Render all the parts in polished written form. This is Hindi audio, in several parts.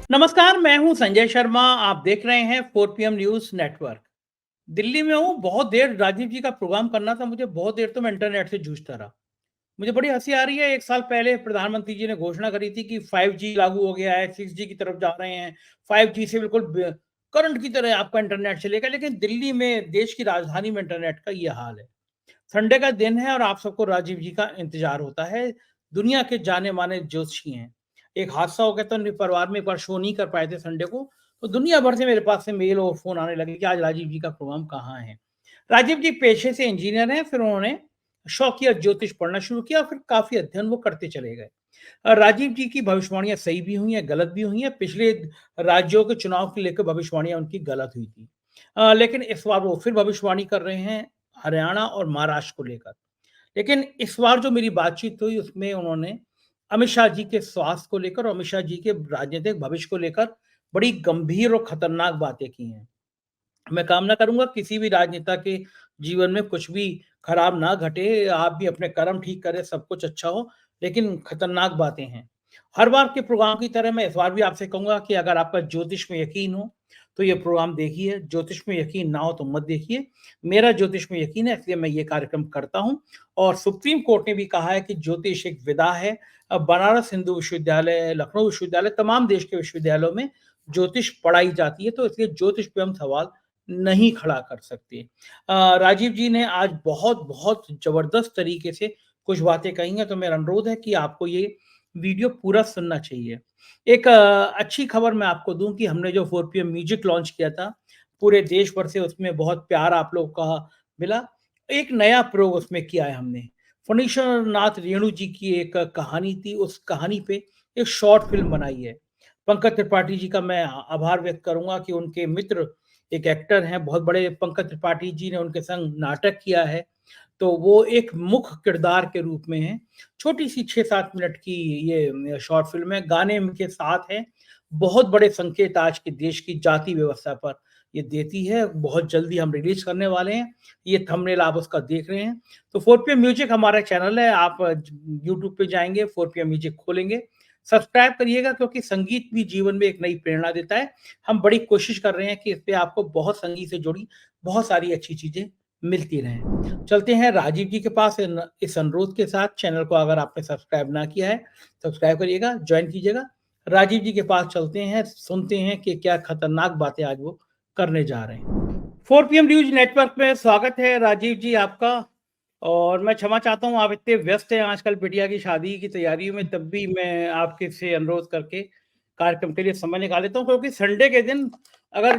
नमस्कार, मैं हूं संजय शर्मा। आप देख रहे हैं 4 PM न्यूज़ नेटवर्क। दिल्ली में हूं, बहुत देर राजीव जी का प्रोग्राम करना था मुझे, बहुत देर तो मैं इंटरनेट से जूझता रहा। मुझे बड़ी हँसी आ रही है, 1 साल पहले प्रधानमंत्री जी ने घोषणा करी थी कि 5G लागू हो गया है, 6G की तरफ जा रहे हैं, 5G से बिल्कुल ब करंट की तरह आपका इंटरनेट चलेगा, लेकिन दिल्ली में, देश की राजधानी में इंटरनेट का ये हाल है। संडे का दिन है और आप सबको राजीव जी का इंतजार होता है। दुनिया के जाने-माने ज्योतिषी हैं। एक हादसा हो गया तो उनके परिवार में एक बार शो नहीं कर पाए थे संडे को, तो दुनिया भर से मेरे पास से मेल और फ़ोन आने लगे कि आज राजीव जी का प्रोग्राम कहाँ है? राजीव जी पेशे से इंजीनियर हैं, फिर उन्होंने शौकिया ज्योतिष पढ़ना शुरू किया और फिर काफ़ी अध्ययन वो करते चले गए। राजीव जी की भविष्यवाणियाँ सही भी हुई हैं, गलत भी हुई हैं। पिछले राज्यों के चुनाव को लेकर भविष्यवाणियाँ उनकी गलत हुई थी। लेकिन इस बार वो फिर भविष्यवाणी कर रहे हैं हरियाणा और महाराष्ट्र को लेकर। लेकिन इस बार जो मेरी बातचीत हुई उसमें उन्होंने अमित शाह जी के स्वास्थ्य को लेकर और अमित शाह जी के राजनीतिक भविष्य को लेकर बड़ी गंभीर और खतरनाक बातें की हैं। मैं कामना करूँगा किसी भी राजनेता के जीवन में कुछ भी खराब ना घटे, आप भी अपने कर्म ठीक करें, सब कुछ अच्छा हो, लेकिन खतरनाक बातें हैं। हर बार के प्रोग्राम की तरह मैं इस बार भी आपसे कहूँगा कि अगर आपका ज्योतिष में यकीन हो, तो ये प्रोग्राम देखिए, ज्योतिष में यकीन ना हो तो मत देखिए। मेरा ज्योतिष में यकीन है इसलिए मैं ये कार्यक्रम करता हूँ और सुप्रीम कोर्ट ने भी कहा है कि ज्योतिष एक विधा है। बनारस हिंदू विश्वविद्यालय, लखनऊ विश्वविद्यालय, तमाम देश के विश्वविद्यालयों में ज्योतिष पढ़ाई जाती है, तो इसलिए ज्योतिष पे हम सवाल नहीं खड़ा कर सकते। राजीव जी ने आज बहुत-बहुत ज़बरदस्त तरीके से कुछ बातें कही हैं, तो मेरा अनुरोध है कि आपको ये वीडियो पूरा सुनना चाहिए। एक अच्छी खबर मैं आपको दूँ कि हमने जो 4 PM म्यूज़िक लॉन्च किया था, पूरे देश भर से उसमें बहुत प्यार आप लोगों का मिला। एक नया प्रयोग उसमें किया है हमने। फणीश्वर नाथ रेणु जी की एक कहानी थी, उस कहानी पे एक शॉर्ट फ़िल्म बनाई है। पंकज त्रिपाठी जी का मैं आभार व्यक्त करूँगा कि उनके मित्र एक एक्टर हैं, बहुत बड़े पंकज त्रिपाठी जी ने उनके संग नाटक किया है, तो वो एक मुख्य किरदार के रूप में हैं। छोटी-सी 6-7 मिनट की ये शॉर्ट फ़िल्म है, गाने इनके साथ हैं। बहुत बड़े संकेत आज के देश की जाति व्यवस्था पर ये देती है, बहुत जल्दी हम रिलीज़ करने वाले हैं। ये थंबनेल आप उसका देख रहे हैं। तो 4 PM म्यूज़िक हमारा चैनल है, आप यूट्यूब पे जाएँगे, 4 PM म्यूज़िक खोलेंगे, सब्सक्राइब करिएगा क्योंकि संगीत भी जीवन में एक नई प्रेरणा देता है। हम बड़ी कोशिश कर रहे हैं कि इसपे आपको बहुत संगीत से जुड़ी बहुत सारी अच्छी चीज़ें मिलती रहें। चलते हैं राजीव जी के पास इस अनुरोध के साथ, चैनल को अगर आपने सब्सक्राइब ना किया है, सब्सक्राइब करिएगा, जॉइन कीजिएगा। राजीव जी के पास चलते हैं, सुनते हैं कि क्या खतरनाक बातें आज वो करने जा रहे हैं। 4 PM न्यूज़ नेटवर्क में स्वागत है राजीव जी आपका। और मैं क्षमा चाहता हूँ आप इतने व्यस्त हैं आजकल बिटिया की शादी की तैयारियों में, तब भी मैं आपके से अनुरोध करके कार्यक्रम के लिए समय निकाल लेता हूँ, क्योंकि संडे के दिन अगर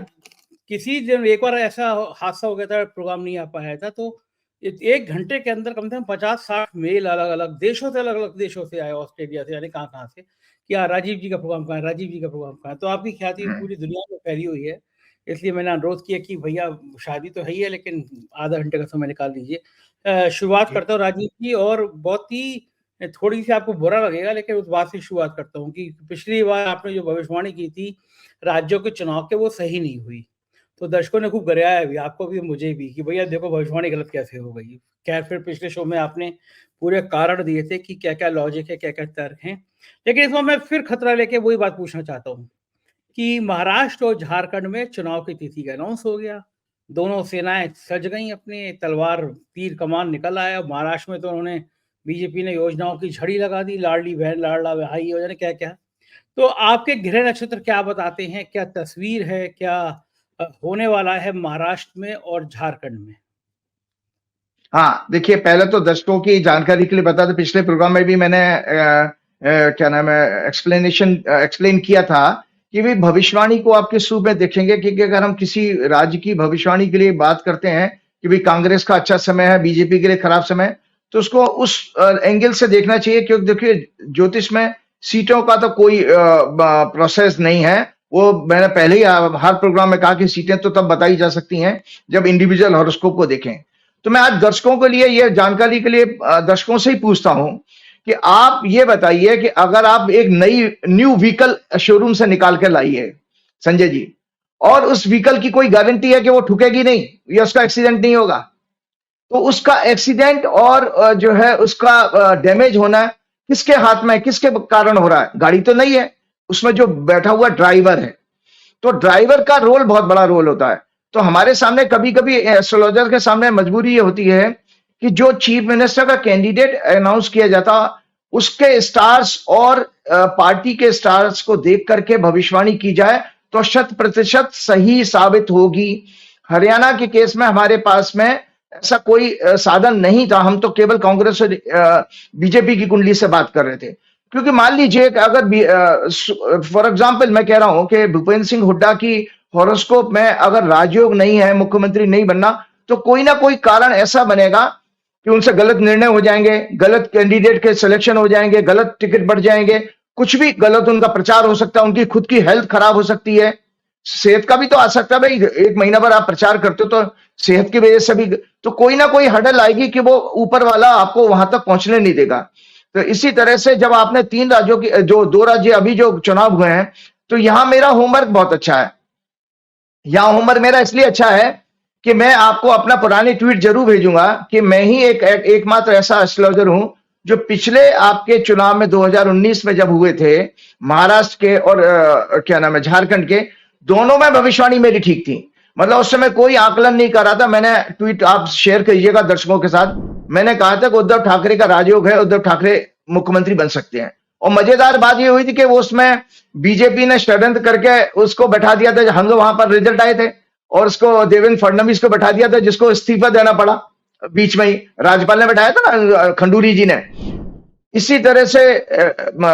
किसी दिन एक बार ऐसा हादसा हो गया था, प्रोग्राम नहीं आ पाया था, तो 1 घंटे के अंदर कम से कम 50-60 मेल अलग-अलग देशों से, अलग-अलग देशों से आए, ऑस्ट्रेलिया से, जाने कहाँ-कहाँ से, कि राजीव जी का प्रोग्राम कहाँ है, राजीव जी का प्रोग्राम कहाँ है? तो आपकी ख्याति पूरी दुनिया में फैली हुई है, इसलिए मैंने अनुरोध किया कि भैया शादी तो है ही है, लेकिन आधा घंटे का समय निकाल दीजिए। शुरुआत जी। करता हूँ राजीव जी, और बहुत ही थोड़ी-सी आपको बुरा लगेगा, लेकिन उस बात से शुरुआत करता हूँ कि पिछली बार आपने जो भविष्यवाणी की थी राज्यों के चुनाव के, वो सही नहीं हुई। तो दर्शकों ने खूब गरियाया भी, आपको भी मुझे भी, कि भैया देखो भविष्यवाणी गलत कैसे हो गई। खैर फिर पिछले शो में आपने पूरे कारण दिए थे कि क्या-क्या लॉजिक है, क्या-क्या तर्क हैं। लेकिन इस बार मैं फिर खतरा लेके वही बात पूछना चाहता हूँ कि महाराष्ट्र और झारखंड में चुनाव की तिथि का अनाउंस हो गया। दोनों सेनाएँ सज गईं, अपने तलवार तीर कमान निकल आया। महाराष्ट्र में तो उन्होंने बीजेपी ने योजनाओं की झड़ी लगा दी, लाडली बहन लाडला भाई और जाने क्या-क्या। तो आपके गृह नक्षत्र क्या बताते हैं? क्या तस्वीर है? क्या होने वाला है महाराष्ट्र में और झारखंड में? हाँ, देखिए पहले तो दर्शकों की जानकारी के लिए बता दें, पिछले प्रोग्राम में भी मैंने क्या नाम है एक्सप्लेन किया था कि भाई भविष्यवाणी को आप किस रूप में देखेंगे, क्योंकि अगर हम किसी राज्य की भविष्यवाणी के लिए बात करते हैं कि भाई कांग्रेस का अच्छा समय है, बीजेपी के लिए खराब समय है, तो उसको उस एंगल से देखना चाहिए, क्योंकि देखिए ज्योतिष में सीटों का तो कोई प्रोसेस नहीं है। वो मैंने पहले ही हर प्रोग्राम में कहा कि सीटें तो तब बताई जा सकती हैं जब इंडिविजुअल हॉरोस्कोप को देखें। तो मैं आज दर्शकों के लिए ये जानकारी के लिए दर्शकों से ही पूछता हूं कि आप ये बताइए कि अगर आप एक न्यू व्हीकल शोरूम से निकाल के लाइए संजय जी, और उस व्हीकल की कोई गारंटी है कि वो ठुकेगी नहीं या उसका एक्सीडेंट नहीं होगा, तो उसका एक्सीडेंट और जो है उसका डैमेज होना किसके हाथ में, किसके कारण हो रहा है? गाड़ी तो नहीं है, उसमें जो बैठा हुआ ड्राइवर है, तो ड्राइवर का रोल बहुत बड़ा रोल होता है। तो हमारे सामने कभी-कभी एस्ट्रोलॉजर के सामने मजबूरी ये होती है कि जो चीफ मिनिस्टर का कैंडिडेट अनाउंस किया जाता, उसके स्टार्स और पार्टी के स्टार्स को देख करके भविष्यवाणी की जाए तो 100% सही साबित होगी। हरियाणा के केस में हमारे पास में ऐसा कोई साधन नहीं था। हम तो केवल कांग्रेस और बीजेपी की कुंडली से बात कर रहे थे, क्योंकि मान लीजिए कि अगर फॉर एग्जांपल मैं कह रहा हूं कि भूपेंद्र सिंह हुड्डा की हॉरोस्कोप में अगर राजयोग नहीं है, मुख्यमंत्री नहीं बनना, तो कोई ना कोई कारण ऐसा बनेगा कि उनसे गलत निर्णय हो जाएंगे, गलत कैंडिडेट के सिलेक्शन हो जाएंगे, गलत टिकट बढ़ जाएंगे, कुछ भी गलत उनका प्रचार हो सकता है, उनकी खुद की हेल्थ खराब हो सकती है, सेहत का भी तो आ सकता है। भाई 1 महीना भर आप प्रचार करते हो तो सेहत की वजह से भी तो कोई ना कोई हडल आएगी कि वो ऊपर वाला आपको वहां तक पहुंचने नहीं देगा। तो इसी तरह से जब आपने 3 राज्यों की जो 2 राज्य अभी जो चुनाव हुए हैं, तो यहां मेरा होमवर्क बहुत अच्छा है। यहां होमवर्क मेरा इसलिए अच्छा है कि मैं आपको अपना पुरानी ट्वीट जरूर भेजूंगा कि मैं ही एकमात्र ऐसा एस्ट्रोलॉजर हूं जो पिछले आपके चुनाव में 2019 में जब हुए थे, महाराष्ट्र के और क्या नाम है झारखंड के, दोनों में भविष्यवाणी मेरी ठीक थी। मतलब उस समय कोई आकलन नहीं कर रहा था। मैंने ट्वीट आप शेयर कीजिएगा दर्शकों के साथ, मैंने कहा था कि उद्धव ठाकरे का राजयोग है, उद्धव ठाकरे मुख्यमंत्री बन सकते हैं। और मजेदार बात ये हुई थी कि वो उसमें बीजेपी ने षड्यंत्र करके उसको बैठा दिया था। हम लोग वहां पर रिजल्ट आए थे और उसको देवेंद्र फडणवीस को बैठा दिया था, जिसको इस्तीफा देना पड़ा बीच में ही। राज्यपाल ने बैठाया था ना, खंडूरी जी ने। इसी तरह से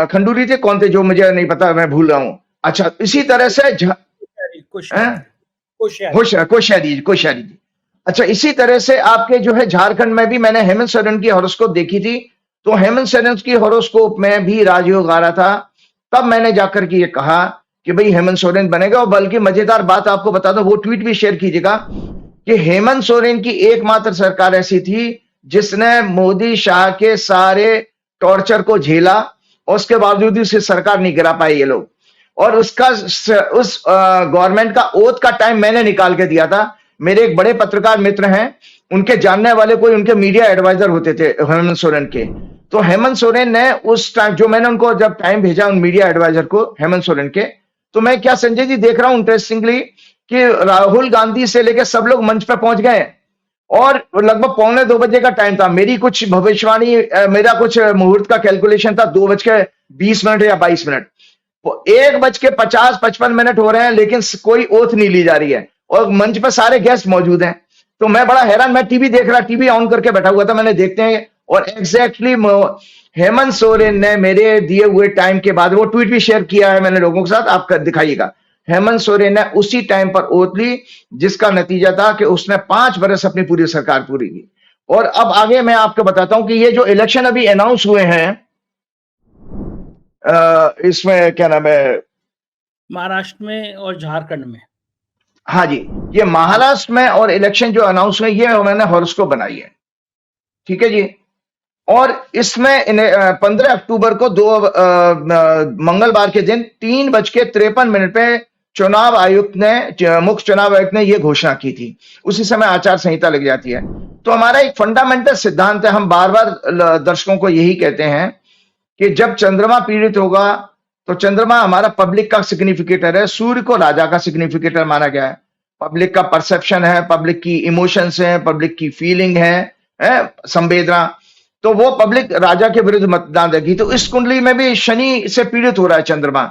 खंडूरी थे, कौन थे जो मुझे नहीं पता, मैं भूल रहा हूं। अच्छा, इसी तरह से कोश्यारी जी। अच्छा, इसी तरह से आपके जो है झारखंड में भी मैंने हेमंत सोरेन की हॉरोस्कोप देखी थी, तो हेमंत सोरेन की हॉरोस्कोप में भी राजयोग आ रहा था। तब मैंने जाकर के ये कहा कि भाई हेमंत सोरेन बनेगा। और बल्कि मजेदार बात आपको बता दो, वो ट्वीट भी शेयर कीजिएगा कि हेमंत सोरेन की एकमात्र सरकार ऐसी थी जिसने मोदी शाह के सारे टॉर्चर को झेला और उसके बावजूद भी उसकी सरकार नहीं गिरा पाए ये लोग। और उस गवर्नमेंट का ओथ का टाइम मैंने निकाल के दिया था। मेरे एक बड़े पत्रकार मित्र हैं, उनके जानने वाले कोई उनके मीडिया एडवाइजर होते थे हेमंत सोरेन के। तो हेमंत सोरेन ने उस टाइम जो मैंने उनको जब टाइम भेजा उन मीडिया एडवाइजर को हेमंत सोरेन के, तो मैं क्या संजय जी देख रहा हूं इंटरेस्टिंगली कि राहुल गांधी से लेकर सब लोग मंच पर पहुंच गए और लगभग 1:45 बजे का टाइम था। मेरी कुछ भविष्यवाणी, मेरा कुछ मुहूर्त का कैलकुलेशन था 2:20 या 22 मिनट। 1:50-55 हो रहे हैं, लेकिन कोई ओथ नहीं ली जा रही है और मंच पर सारे गेस्ट मौजूद हैं। तो मैं बड़ा हैरान, मैं टीवी देख रहा, टीवी ऑन करके बैठा हुआ था, मैंने देखते हैं और एग्जैक्टली हेमंत सोरेन ने मेरे दिए हुए टाइम के बाद, वो ट्वीट भी शेयर किया है मैंने लोगों के साथ, आप दिखाइएगा। हेमंत सोरेन ने उसी टाइम पर ओथ ली, जिसका नतीजा था कि उसने 5 बरस अपनी पूरी सरकार पूरी की। और अब आगे मैं आपको बताता हूं कि ये जो इलेक्शन अभी अनाउंस हुए हैं, इसमें क्या नाम है, महाराष्ट्र में और झारखंड में। हाँ जी, ये महाराष्ट्र में और इलेक्शन जो अनाउंस हुए, ये मैंने हॉरोस्कोप बनाई है, ठीक है जी। और इसमें 15 अक्टूबर को मंगलवार के दिन 3:53 पे चुनाव आयुक्त ने, मुख्य चुनाव आयुक्त ने यह घोषणा की थी। उसी समय आचार संहिता लग जाती है। तो हमारा एक फंडामेंटल सिद्धांत है, हम बार बार दर्शकों को यही कहते हैं कि जब चंद्रमा पीड़ित होगा तो चंद्रमा हमारा पब्लिक का सिग्निफिकेटर है, सूर्य को राजा का सिग्निफिकेटर माना गया है। पब्लिक का परसेप्शन है, पब्लिक की इमोशंस है, पब्लिक की फीलिंग है संवेदना, तो वो पब्लिक राजा के विरुद्ध मतदान देगी। तो इस कुंडली में भी शनि से पीड़ित हो रहा है चंद्रमा।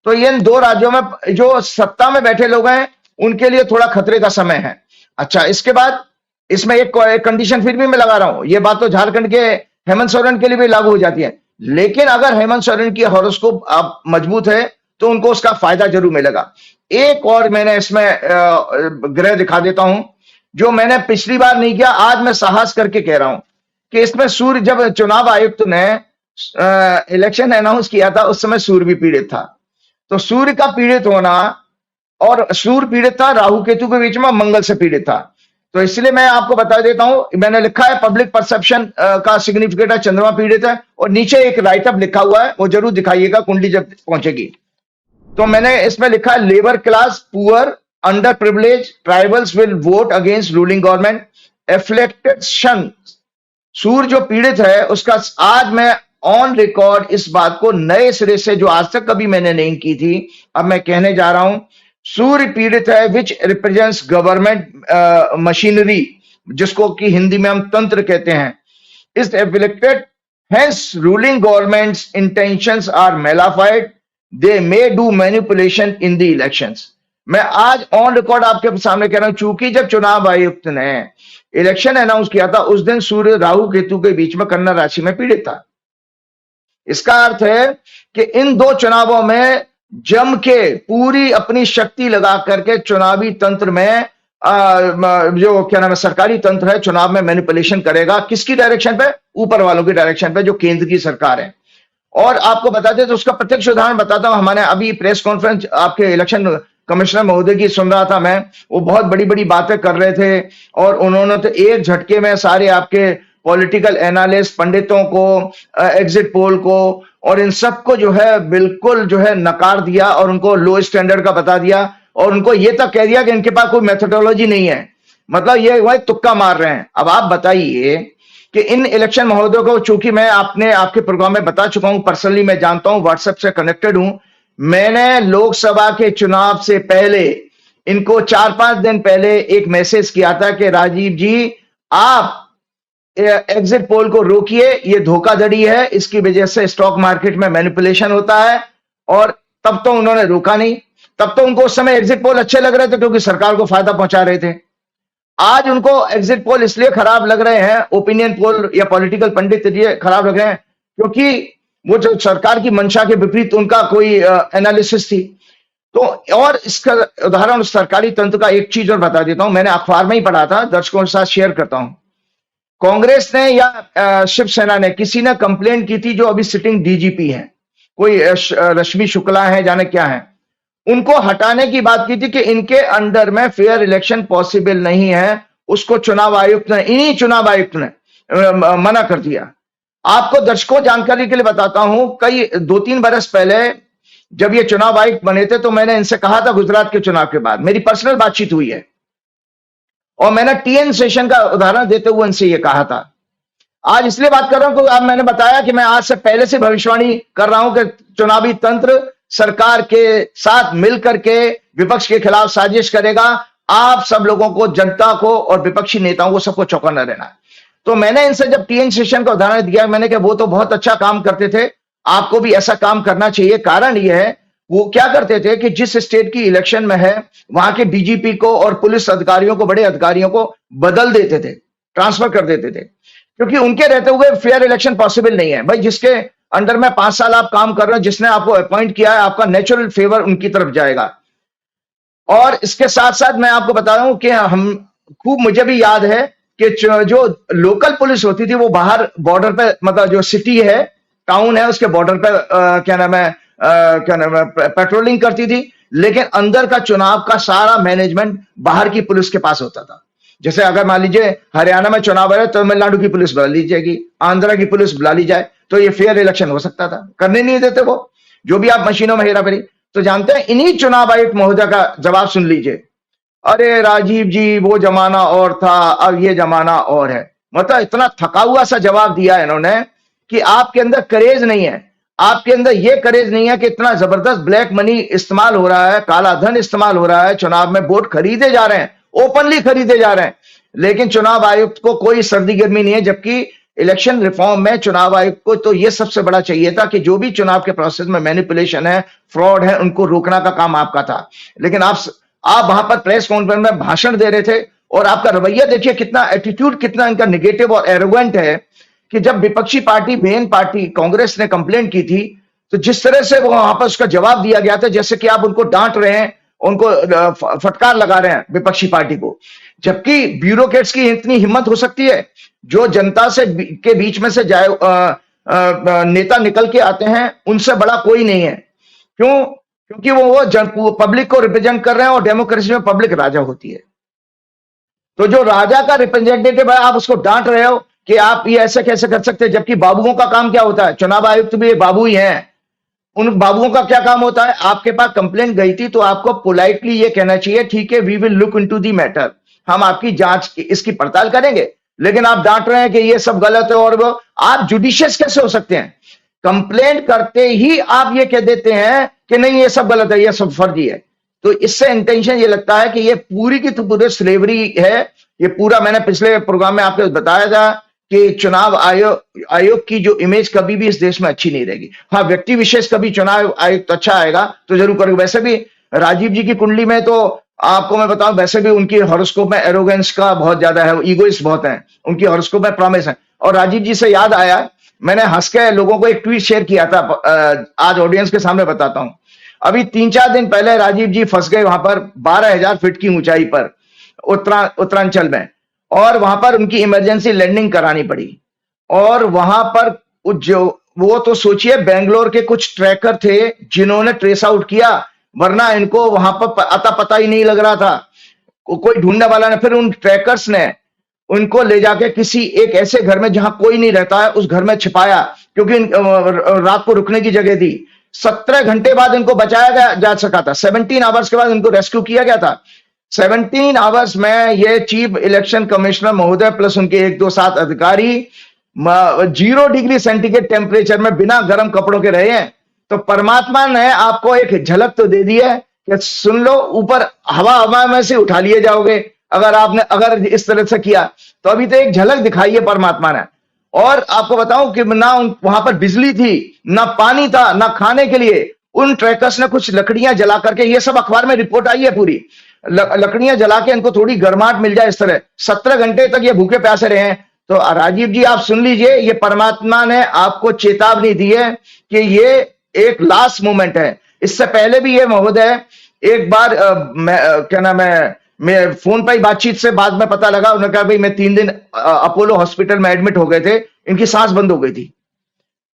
तो इन 2 राज्यों में जो सत्ता में बैठे लोग हैं उनके लिए थोड़ा खतरे का समय है। अच्छा, इसके बाद इसमें एक कंडीशन फिर भी मैं लगा रहा हूं, ये बात तो झारखंड के हेमंत सोरेन के लिए भी लागू हो जाती है, लेकिन अगर हेमंत सोरेन की हॉरोस्कोप आप मजबूत है तो उनको उसका फायदा जरूर मिलेगा। एक और मैंने इसमें ग्रह दिखा देता हूं जो मैंने पिछली बार नहीं किया, आज मैं साहस करके कह रहा हूं कि इसमें सूर्य, जब चुनाव आयुक्त ने इलेक्शन अनाउंस किया था उस समय सूर्य भी पीड़ित था। तो सूर्य का पीड़ित होना, और सूर्य पीड़ित था राहु केतु के बीच में, मंगल से पीड़ित था। तो इसलिए मैं आपको बता देता हूं, मैंने लिखा है पब्लिक परसेप्शन का सिग्निफिकेटर चंद्रमा पीड़ित है, और नीचे एक राइटअप लिखा हुआ है, वो जरूर दिखाइएगा कुंडली जब पहुंचेगी। तो मैंने इसमें लिखा है labour class, poor, under privilege, tribals will vote against ruling government, afflicted sun. सूर्य जो पीड़ित है उसका आज मैं ऑन रिकॉर्ड इस बात को नए सिरे से, जो आज तक कभी मैंने नहीं की थी, अब मैं कहने जा रहा हूं। सूर्य पीड़ित है विच रिप्रेजेंट्स गवर्नमेंट मशीनरी, जिसको कि हिंदी में हम तंत्र कहते हैं, is afflicted, hence ruling governments intentions are malafide, they may do manipulation in the elections. मैं आज ऑन रिकॉर्ड आपके सामने कह रहा हूं, चूंकि जब चुनाव आयुक्त ने इलेक्शन अनाउंस किया था, उस दिन सूर्य राहु केतु के बीच में कन्या राशि में पीड़ित था। इसका अर्थ है कि इन दो चुनावों में जम के पूरी अपनी शक्ति लगा करके चुनावी तंत्र में जो क्या नाम है सरकारी तंत्र है, चुनाव में मैनिपुलेशन करेगा। किसकी डायरेक्शन पे? ऊपर वालों की डायरेक्शन पे, जो केंद्र की सरकार है। और आपको बताते तो उसका प्रत्यक्ष उदाहरण बताता हूं। हमारे अभी प्रेस कॉन्फ्रेंस आपके इलेक्शन कमिश्नर महोदय की सुन रहा था मैं, वो बहुत बड़ी बड़ी बातें कर रहे थे और उन्होंने तो एक झटके में सारे आपके पॉलिटिकल एनालिस्ट पंडितों को, एग्जिट पोल को और इन सबको जो है बिल्कुल जो है नकार दिया और उनको लो स्टैंडर्ड का बता दिया और उनको ये तक कह दिया कि इनके पास कोई मेथोडोलॉजी नहीं है, मतलब ये वही तुक्का मार रहे हैं। अब आप बताइए कि इन इलेक्शन महोदयों को, चूंकि मैं आपके प्रोग्राम में बता चुका हूं, पर्सनली मैं जानता हूं, व्हाट्सएप से कनेक्टेड हूं, मैंने लोकसभा के चुनाव से पहले इनको 4-5 दिन पहले एक मैसेज किया था कि राजीव जी आप एग्जिट पोल को रोकिए, ये धोखाधड़ी है, इसकी वजह से स्टॉक मार्केट में मैनिपुलेशन होता है। और तब तो उन्होंने रोका नहीं, तब तो उनको उस समय एग्जिट पोल अच्छे लग रहे थे क्योंकि सरकार को फायदा पहुंचा रहे थे। आज उनको एग्जिट पोल इसलिए खराब लग रहे हैं, ओपिनियन पोल या पॉलिटिकल पंडित ये खराब लग रहे हैं क्योंकि वो जो सरकार की मंशा के विपरीत उनका कोई एनालिसिस थी। तो और इसका उदाहरण सरकारी तंत्र का एक चीज और बता देता हूं, मैंने अखबार में ही पढ़ा था, दर्शकों के साथ शेयर करता हूं। कांग्रेस ने या शिवसेना ने, किसी ने कंप्लेंट की थी, जो अभी सिटिंग डीजीपी है, कोई रश्मि शुक्ला है जाने क्या है, उनको हटाने की बात की थी कि इनके अंडर में फेयर इलेक्शन पॉसिबल नहीं है। उसको चुनाव आयुक्त ने, इन्हीं चुनाव आयुक्त ने मना कर दिया। आपको दर्शकों जानकारी के लिए बताता हूं, कई 2-3 बरस पहले जब ये चुनाव आयुक्त बने थे तो मैंने इनसे कहा था, गुजरात के चुनाव के बाद मेरी पर्सनल बातचीत हुई है और मैंने टीएन सेशन का उदाहरण देते हुए इनसे ये कहा था। आज इसलिए बात कर रहा हूं क्योंकि अब मैंने बताया कि मैं आज से पहले से भविष्यवाणी कर रहा हूं कि चुनावी तंत्र सरकार के साथ मिलकर के विपक्ष के खिलाफ साजिश करेगा। आप सब लोगों को, जनता को और विपक्षी नेताओं को सबको चौकन्ना रहना है। तो मैंने इनसे जब टीएन सेशन का उदाहरण दिया, मैंने कहा वो तो बहुत अच्छा काम करते थे, आपको भी ऐसा काम करना चाहिए। कारण यह है, वो क्या करते थे कि जिस स्टेट की इलेक्शन में है वहां के डीजीपी को और पुलिस अधिकारियों को, बड़े अधिकारियों को बदल देते थे, ट्रांसफर कर देते थे, क्योंकि उनके रहते हुए फेयर इलेक्शन पॉसिबल नहीं है। भाई जिसके अंडर में 5 साल आप काम कर रहे हो, जिसने आपको अपॉइंट किया है, आपका नेचुरल फेवर उनकी तरफ जाएगा। और इसके साथ साथ मैं आपको बता रहा हूं कि हम खूब, मुझे भी याद है कि जो लोकल पुलिस होती थी वो बाहर बॉर्डर पे, मतलब जो सिटी है, टाउन है, उसके बॉर्डर पे क्या नाम है पेट्रोलिंग करती थी, लेकिन अंदर का चुनाव का सारा मैनेजमेंट बाहर की पुलिस के पास होता था। जैसे अगर मान लीजिए हरियाणा में चुनाव है, तमिलनाडु की पुलिस बुला ली जाएगी, आंध्रा की पुलिस बुला ली जाए, तो ये फेयर इलेक्शन हो सकता था। करने नहीं देते वो, जो भी आप मशीनों में हेरा फेरी। तो जानते हैं, इन्हीं चुनाव आयुक्त महोदय का जवाब सुन लीजिए। अरे राजीव जी, वो जमाना और था, अब ये जमाना और है। मतलब इतना थका हुआ सा जवाब दिया है इन्होंने कि आपके अंदर करेज नहीं है, आपके अंदर ये करेज नहीं है कि इतना जबरदस्त ब्लैक मनी इस्तेमाल हो रहा है, काला धन इस्तेमाल हो रहा है, चुनाव में वोट खरीदे जा रहे हैं, ओपनली खरीदे जा रहे हैं, लेकिन चुनाव आयुक्त को कोई सर्दी गर्मी नहीं है। जबकि इलेक्शन रिफॉर्म में चुनाव आयुक्त को तो यह सबसे बड़ा चाहिए था कि जो भी चुनाव के प्रोसेस में मैनिपुलेशन है, फ्रॉड है, उनको रोकना का काम आपका था। लेकिन आप वहां पर प्रेस कॉन्फ्रेंस में भाषण दे रहे थे और आपका रवैया देखिए, कितना एटीट्यूड, कितना इनका निगेटिव और एरोगेंट है कि जब विपक्षी पार्टी, बहन पार्टी कांग्रेस ने कंप्लेंट की थी, तो जिस तरह से वो वहां पर उसका जवाब दिया गया था, जैसे कि आप उनको डांट रहे हैं, उनको फटकार लगा रहे हैं विपक्षी पार्टी को। जबकि ब्यूरोक्रेट्स की इतनी हिम्मत हो सकती है, जो जनता से के बीच में से जाए नेता निकल के आते हैं, उनसे बड़ा कोई नहीं है। क्यों? क्योंकि वो पब्लिक को रिप्रेजेंट कर रहे हैं और डेमोक्रेसी में पब्लिक राजा होती है। तो जो राजा का रिप्रेजेंटेटिव है, आप उसको डांट रहे हो कि आप ये ऐसे कैसे कर सकते हैं, जबकि बाबुओं का काम क्या होता है? चुनाव आयुक्त भी बाबू ही हैं। उन बाबुओं का क्या काम होता है? आपके पास कंप्लेंट गई थी तो आपको पोलाइटली ये कहना चाहिए, ठीक है, we will look into the matter, हम आपकी जांच इसकी पड़ताल करेंगे। लेकिन आप डांट रहे हैं कि ये सब गलत है, और वो आप जुडिशियस कैसे हो सकते हैं? कंप्लेंट करते ही आप ये कह देते हैं कि नहीं ये सब गलत है, ये सब फर्जी है। तो इससे इंटेंशन ये लगता है कि ये पूरी की तो पूरी स्लेवरी है। ये पूरा मैंने पिछले प्रोग्राम में आपको बताया था कि चुनाव आयोग की जो इमेज कभी भी इस देश में अच्छी नहीं रहेगी। हाँ, व्यक्ति विशेष कभी चुनाव आयोग तो अच्छा आएगा तो जरूर करेगा। वैसे भी राजीव जी की कुंडली में तो आपको मैं बताऊं, वैसे भी उनकी हॉरोस्कोप में एरोगेंस का बहुत ज्यादा है, ईगोइस्ट बहुत है, उनकी हॉरोस्कोप में प्रॉमिस है। और राजीव जी से याद आया, मैंने हंस के लोगों को एक ट्वीट शेयर किया था, आज ऑडियंस के सामने बताता हूं। अभी 3-4 दिन पहले राजीव जी फंस गए वहां पर 12,000 फीट की ऊंचाई पर उत्तरांचल में, और वहां पर उनकी इमरजेंसी लैंडिंग करानी पड़ी। और वहां पर जो वो तो सोचिए, बेंगलोर के कुछ ट्रैकर थे जिन्होंने ट्रेस आउट किया, वरना इनको वहां पर अता पता ही नहीं लग रहा था, कोई ढूंढने वाला नहीं। फिर उन ट्रैकर्स ने उनको ले जाके किसी एक ऐसे घर में जहां कोई नहीं रहता है उस घर में छिपाया, क्योंकि रात को रुकने की जगह थी। 17 घंटे बाद इनको बचाया जा सका था, 17 आवर्स के बाद इनको रेस्क्यू किया गया था। 17 आवर्स में ये चीफ इलेक्शन कमिश्नर महोदय प्लस उनके 1-2 साथ अधिकारी 0 डिग्री सेंटीग्रेड टेम्परेचर में बिना गर्म कपड़ों के रहे हैं। तो परमात्मा ने आपको एक झलक तो दे दी है कि सुन लो, ऊपर हवा में से उठा लिए जाओगे अगर इस तरह से किया तो। अभी तो एक झलक दिखाई है परमात्मा ने। और आपको बताऊं कि ना वहां पर बिजली थी, ना पानी था, ना खाने के लिए। उन ट्रैकर्स ने कुछ लकड़ियां जला करके, ये सब अखबार में रिपोर्ट आई है पूरी, लकड़ियां जला के इनको थोड़ी गर्माहट मिल जाए, इस तरह 17 घंटे तक ये भूखे प्यासे रहे हैं। तो राजीव जी आप सुन लीजिए, ये परमात्मा ने आपको चेतावनी दी है कि ये एक लास्ट मोमेंट है। इससे पहले भी ये महोदय एक बार क्या नाम है, मैं फोन पर ही बातचीत से बाद में पता लगा, उन्होंने कहा भाई मैं 3 दिन अपोलो हॉस्पिटल में एडमिट हो गए थे, इनकी सांस बंद हो गई थी,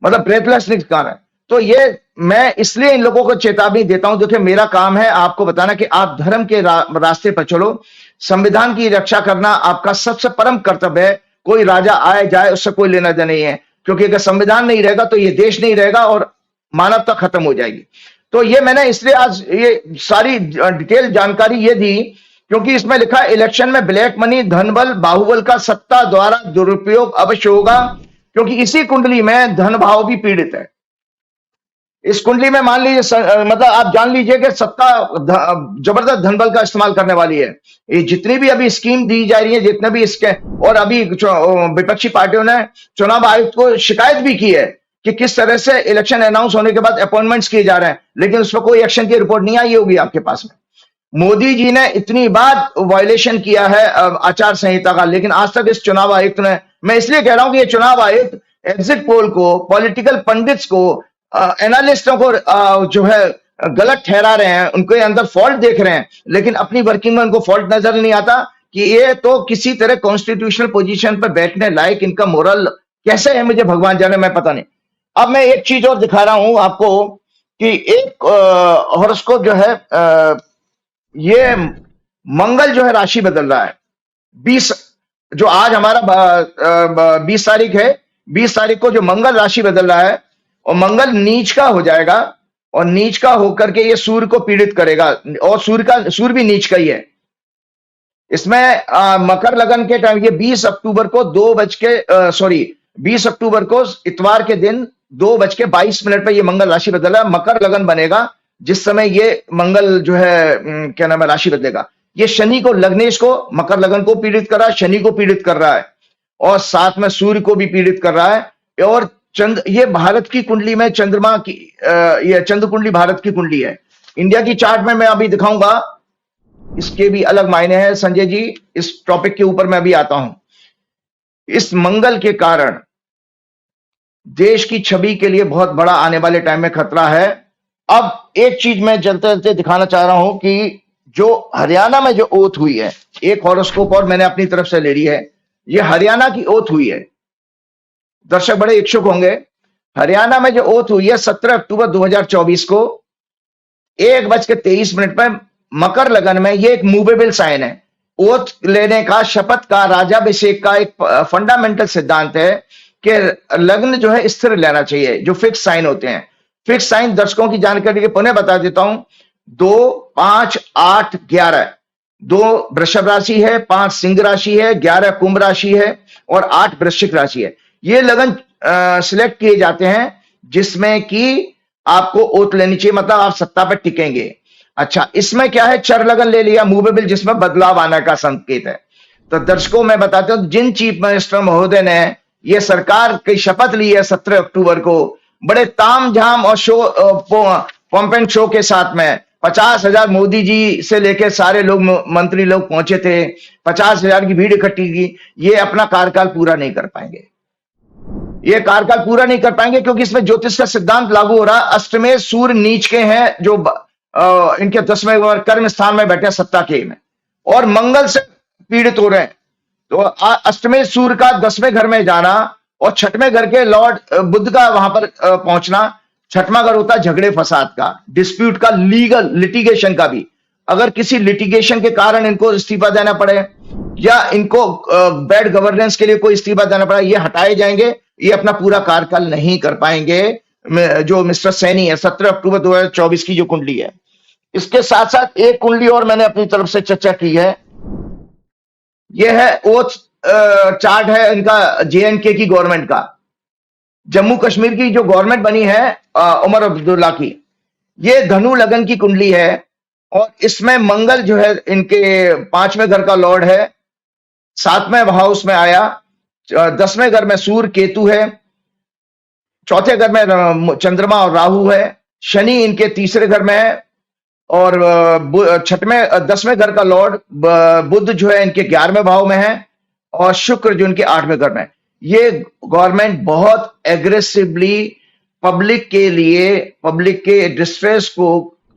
मतलब ब्रेथलेसनेस का है। तो ये मैं इसलिए इन लोगों को चेतावनी देता हूं। देखिए, मेरा काम है आपको बताना कि आप धर्म के रास्ते पर चलो, संविधान की रक्षा करना आपका सबसे परम कर्तव्य है। कोई राजा आए जाए उससे कोई लेना देना नहीं है, क्योंकि अगर संविधान नहीं रहेगा तो ये देश नहीं रहेगा और मानवता खत्म हो जाएगी। तो ये मैंने इसलिए आज ये सारी डिटेल जानकारी ये दी क्योंकि इसमें लिखा है इलेक्शन में ब्लैक मनी, धनबल, बाहुबल का सत्ता द्वारा दुरुपयोग अवश्य होगा, क्योंकि इसी कुंडली में धन भाव भी पीड़ित है। इस कुंडली में मान लीजिए मतलब आप जान लीजिए कि सत्ता जबरदस्त धनबल का इस्तेमाल करने वाली है। ये जितनी भी अभी स्कीम दी जा रही है, जितने भी इसके, और अभी विपक्षी पार्टियों ने चुनाव आयुक्त को शिकायत भी की है कि किस तरह से इलेक्शन अनाउंस होने के बाद अपॉइंटमेंट्स किए जा रहे हैं, लेकिन उस पर कोई एक्शन की रिपोर्ट नहीं आई होगी आपके पास में। मोदी जी ने इतनी बार वायलेशन किया है आचार संहिता का, लेकिन आज तक इस चुनाव आयुक्त ने, मैं इसलिए कह रहा हूं कि ये चुनाव आयुक्त एग्जिट पोल को, पॉलिटिकल पंडित्स को, एनालिस्टों को जो है गलत ठहरा रहे हैं, उनके अंदर फॉल्ट देख रहे हैं, लेकिन अपनी वर्किंग में उनको फॉल्ट नजर नहीं आता कि ये तो किसी तरह कॉन्स्टिट्यूशनल पोजीशन पर बैठने लायक इनका मोरल कैसे है, मुझे भगवान जाने, मैं पता नहीं। अब मैं एक चीज और दिखा रहा हूं आपको कि एक हॉरोस्कोप जो है, ये मंगल जो है राशि बदल रहा है। 20 जो आज हमारा 20 तारीख है, 20 तारीख को जो मंगल राशि बदल रहा है, और मंगल नीच का हो जाएगा, और नीच का होकर के ये सूर्य को पीड़ित करेगा, और सूर्य भी नीच का ही है। इसमें मकर लगन के टाइम, ये 20 अक्टूबर को 20 अक्टूबर को इतवार के दिन 2:22 पर ये मंगल राशि बदला, मकर लगन बनेगा। जिस समय ये मंगल जो है क्या नाम है राशि बदलेगा, ये शनि को, लग्नेश को, मकर लगन को पीड़ित कर रहा है, शनि को पीड़ित कर रहा है, और साथ में सूर्य को भी पीड़ित कर रहा है। और ये भारत की कुंडली में चंद्रमा की, ये चंद्र कुंडली भारत की कुंडली है। इंडिया की चार्ट में मैं अभी दिखाऊंगा, इसके भी अलग मायने हैं संजय जी, इस टॉपिक के ऊपर मैं अभी आता हूं। इस मंगल के कारण देश की छवि के लिए बहुत बड़ा आने वाले टाइम में खतरा है। अब एक चीज मैं चलते चलते दिखाना चाह रहा हूं कि जो हरियाणा में जो ओथ हुई है, एक हॉरोस्कोप और मैंने अपनी तरफ से ले ली है, ये हरियाणा की ओथ हुई है। दर्शक बड़े इच्छुक होंगे, हरियाणा में जो ओथ हुई है 17 अक्टूबर 2024 को 1:23 पर मकर लगन में, ये एक मूवेबल साइन है। ओथ लेने का, शपथ का, राजाभिषेक का एक फंडामेंटल सिद्धांत है कि लग्न जो है स्थिर लेना चाहिए, जो फिक्स साइन होते हैं। फिक्स साइन दर्शकों की जानकारी के पुनः बता देता हूं, 2, 5, 8, 11, 2 वृषभ राशि है, 5 सिंह राशि है, 11 कुंभ राशि है, और 8 वृश्चिक राशि है। ये लगन सिलेक्ट किए जाते हैं जिसमें कि आपको ओथ लेनी चाहिए, मतलब आप सत्ता पर टिकेंगे। अच्छा, इसमें क्या है, चर लगन ले लिया, मूवेबल, जिसमें बदलाव आने का संकेत है। तो दर्शकों मैं बताता हूं, जिन चीफ मिनिस्टर महोदय ने ये सरकार की शपथ ली है 17 अक्टूबर को, बड़े तामझाम और पंप एंड शो के साथ में 50,000 मोदी जी से लेकर सारे लोग, मंत्री लोग पहुंचे थे, 50,000 की भीड़ इकट्ठी की। ये अपना कार्यकाल पूरा नहीं कर पाएंगे, ये कार्यकाल पूरा नहीं कर पाएंगे, क्योंकि इसमें ज्योतिष का सिद्धांत लागू हो रहा है। अष्टमें सूर्य नीच के हैं, जो इनके 10वें कर्म स्थान में बैठे सत्ता के में, और मंगल से पीड़ित हो रहे हैं। तो अष्टमें सूर्य का 10वें घर में जाना और 6वें घर के लॉर्ड बुध का वहां पर पहुंचना, 6वां घर होता है झगड़े फसाद का, डिस्प्यूट का, लीगल लिटिगेशन का भी। अगर किसी लिटिगेशन के कारण इनको इस्तीफा देना पड़े या इनको बैड गवर्नेंस के लिए कोई इस्तीफा देना पड़ा, ये हटाए जाएंगे, ये अपना पूरा कार्यकाल नहीं कर पाएंगे। जो मिस्टर सैनी है, 17 अक्टूबर 2024 की जो कुंडली है, इसके साथ साथ एक कुंडली और मैंने अपनी तरफ से चर्चा की है। यह है ओथ चार्ट है इनका, JNK की गवर्नमेंट का, जम्मू कश्मीर की जो गवर्नमेंट बनी है उमर अब्दुल्ला की। ये धनु लगन की कुंडली है, और इसमें मंगल जो है इनके 5वें घर का लॉर्ड है, 7वें हाउस में आया, 10वें घर में सूर्य केतु है, 4थे घर में चंद्रमा और राहु है, शनि इनके 3रे घर में है, और 10वें घर का लॉर्ड बुध जो है इनके 11वें भाव में है, और शुक्र जो इनके 8वें घर में है। ये गवर्नमेंट बहुत एग्रेसिवली पब्लिक के लिए, पब्लिक के डिस्ट्रेस को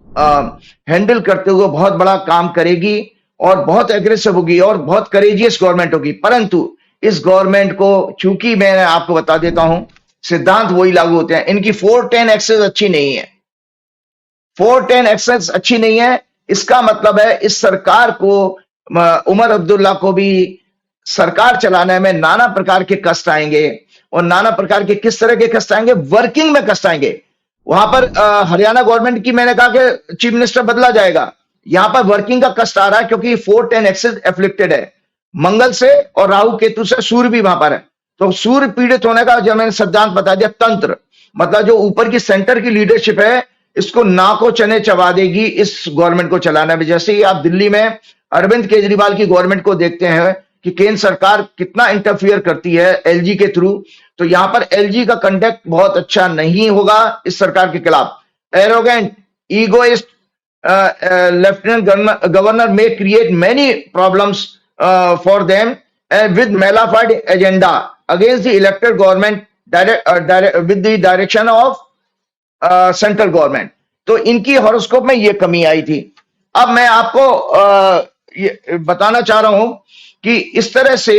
हैंडल करते हुए बहुत बड़ा काम करेगी, और बहुत एग्रेसिव होगी, और बहुत करेजियस गवर्नमेंट होगी। परंतु इस गवर्नमेंट को, चूंकि मैं आपको बता देता हूं, सिद्धांत वही लागू होते हैं। इनकी 410 एक्सेस अच्छी नहीं है, 410 एक्सेस अच्छी नहीं है। इसका मतलब है इस सरकार को, उमर अब्दुल्ला को भी सरकार चलाने में नाना प्रकार के कष्ट आएंगे, और नाना प्रकार के किस तरह के कष्ट आएंगे, वर्किंग में कष्ट आएंगे। वहां पर हरियाणा गवर्नमेंट की मैंने कहा कि चीफ मिनिस्टर बदला जाएगा, यहां पर वर्किंग का कष्ट आ रहा है, क्योंकि 410 एक्सेस एफ्लिक्टेड है मंगल से, और राहु केतु से, सूर्य भी वहां पर है। तो सूर्य पीड़ित होने का जो मैंने सिद्धांत बता दिया, तंत्र मतलब जो ऊपर की सेंटर की लीडरशिप है, इसको नाको चने चबा देगी इस गवर्नमेंट को चलाने में। जैसे ही आप दिल्ली में अरविंद केजरीवाल की गवर्नमेंट को देखते हैं कि केंद्र सरकार कितना इंटरफियर करती है LG के थ्रू, तो यहां पर LG का कंडक्ट बहुत अच्छा नहीं होगा इस सरकार के खिलाफ। एरोगेंट, ईगोइस्ट लेफ्टिनेंट गवर्नर में create many problems for them with mala fide agenda against the elected government with the direction of central government. तो इनकी हॉरोस्कोप में ये कमी आई थी। अब मैं आपको ये बताना चाह रहा हूं कि इस तरह से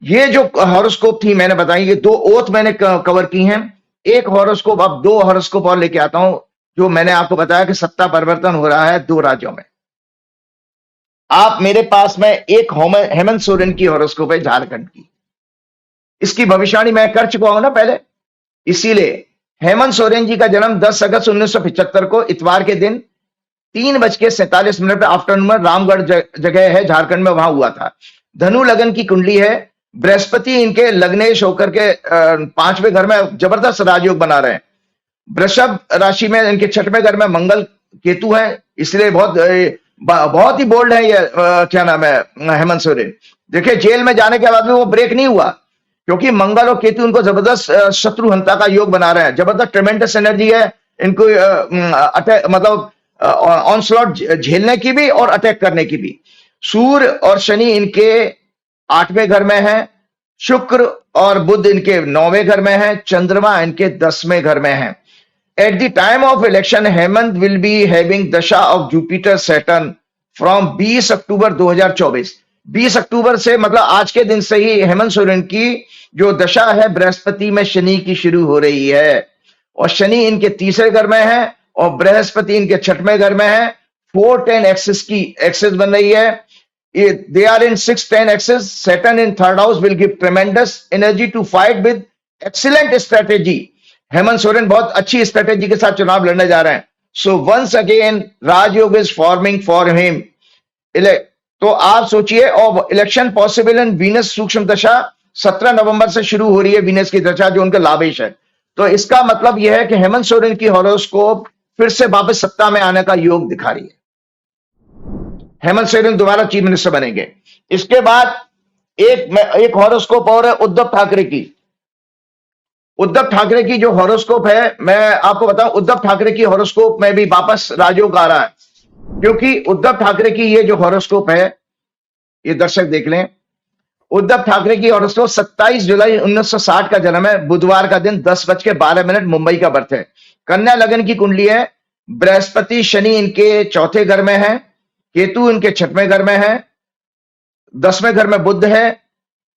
ये जो हॉरोस्कोप थी मैंने बताई, ये 2 ओथ मैंने कवर की हैं। एक हॉरोस्कोप, अब 2 हॉरोस्कोप और लेके आता हूं, जो मैंने आपको बताया कि सत्ता परिवर्तन हो रहा है 2 राज्यों में। आप मेरे पास में एक हेमंत सोरेन की हॉरोस्कोप है झारखंड की, इसकी भविष्यवाणी मैं कर चुका हूं ना पहले, इसीलिए हेमंत सोरेन जी का जन्म 10 अगस्त 1975 को इतवार के दिन 3:47 पे आफ्टरनून में रामगढ़ जगह है झारखंड में, वहां हुआ था। धनु लगन की कुंडली है, बृहस्पति इनके लग्नेश होकर के 5वें घर में जबरदस्त राजयोग बना रहे हैं। वृषभ राशि में इनके 6वें घर में मंगल केतु है, इसलिए बहुत ही बोल्ड है ये क्या नाम है हेमंत सोरेन। देखिए जेल में जाने के बाद भी वो ब्रेक नहीं हुआ, क्योंकि मंगल और केतु इनको जबरदस्त शत्रु हंता का योग बना रहे हैं। जबरदस्त ट्रेमेंडस एनर्जी है इनको, अटैक मतलब ऑनस्लॉट झेलने की भी और अटैक करने की भी। सूर्य और शनि इनके 8वें घर में है, शुक्र और बुध इनके 9वें घर में है, चंद्रमा इनके 10वें घर में है। At the time of election Hemant will be having दशा ऑफ जुपिटर सैटर्न फ्रॉम 20 अक्टूबर 2024। 20 अक्टूबर से मतलब आज के दिन से ही हेमंत सोरेन की जो दशा है बृहस्पति में शनि की शुरू हो रही है, और शनि इनके 3रे घर में है और बृहस्पति इनके 6वें घर में है। 410 एक्सेस की एक्सेस बन रही है, they are in 610 axis. Saturn in 3rd house will give tremendous energy to fight with excellent strategy. Hemant Soren बहुत अच्छी स्ट्रेटेजी के साथ चुनाव लड़ने जा रहे हैं। So once again rajyog is forming for him. तो आप सोचिए, और इलेक्शन पॉसिबल इन वीनस सूक्ष्म दशा 17 नवंबर से शुरू हो रही है, वीनस की दशा जो उनका लाभेश है। तो इसका मतलब यह है कि हेमंत सोरेन की हॉरोस्कोप फिर से वापस सत्ता में आने का योग दिखा रही है। हेमंत सोरेन दोबारा चीफ मिनिस्टर बनेंगे। इसके बाद एक हॉरोस्कोप और है उद्धव ठाकरे की। उद्धव ठाकरे की जो हॉरोस्कोप है, मैं आपको बताऊं, उद्धव ठाकरे की हॉरोस्कोप में भी वापस राजयोग आ रहा है, क्योंकि उद्धव ठाकरे की ये जो हॉरोस्कोप है, ये दर्शक देख लें। उद्धव ठाकरे की हॉरोस्कोप 27 जुलाई 1960 का जन्म है, बुधवार का दिन 10:12 मुंबई का बर्थ है। कन्या लगन की कुंडली है। बृहस्पति शनि इनके चौथे घर में है, केतु इनके छठवें घर में है, 10वें घर में बुध है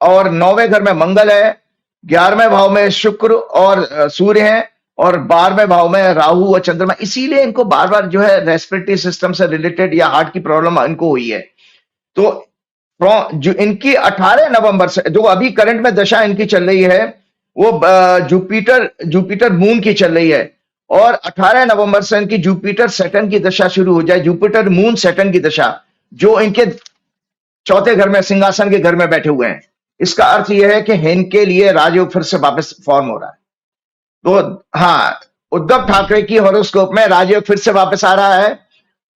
और 9वें घर में मंगल है, 11वें भाव में शुक्र और सूर्य है और 12वें भाव में राहु और चंद्रमा। इसीलिए इनको बार बार जो है रेस्पिरेटरी सिस्टम से रिलेटेड या हार्ट की प्रॉब्लम इनको हुई है। तो जो इनकी 18 नवंबर से जो अभी करंट में दशा इनकी चल रही है, वो जुपिटर मून की चल रही है और 18 नवंबर से इनकी जुपिटर सैटर्न की दशा शुरू हो जाए। जुपिटर मून सैटर्न की दशा जो इनके चौथे घर में सिंहासन के घर में बैठे हुए हैं। इसका अर्थ यह है कि इनके लिए राजयोग फिर से वापस फॉर्म हो रहा है। तो हाँ, उद्धव ठाकरे की हॉरोस्कोप में राजयोग फिर से वापस आ रहा है।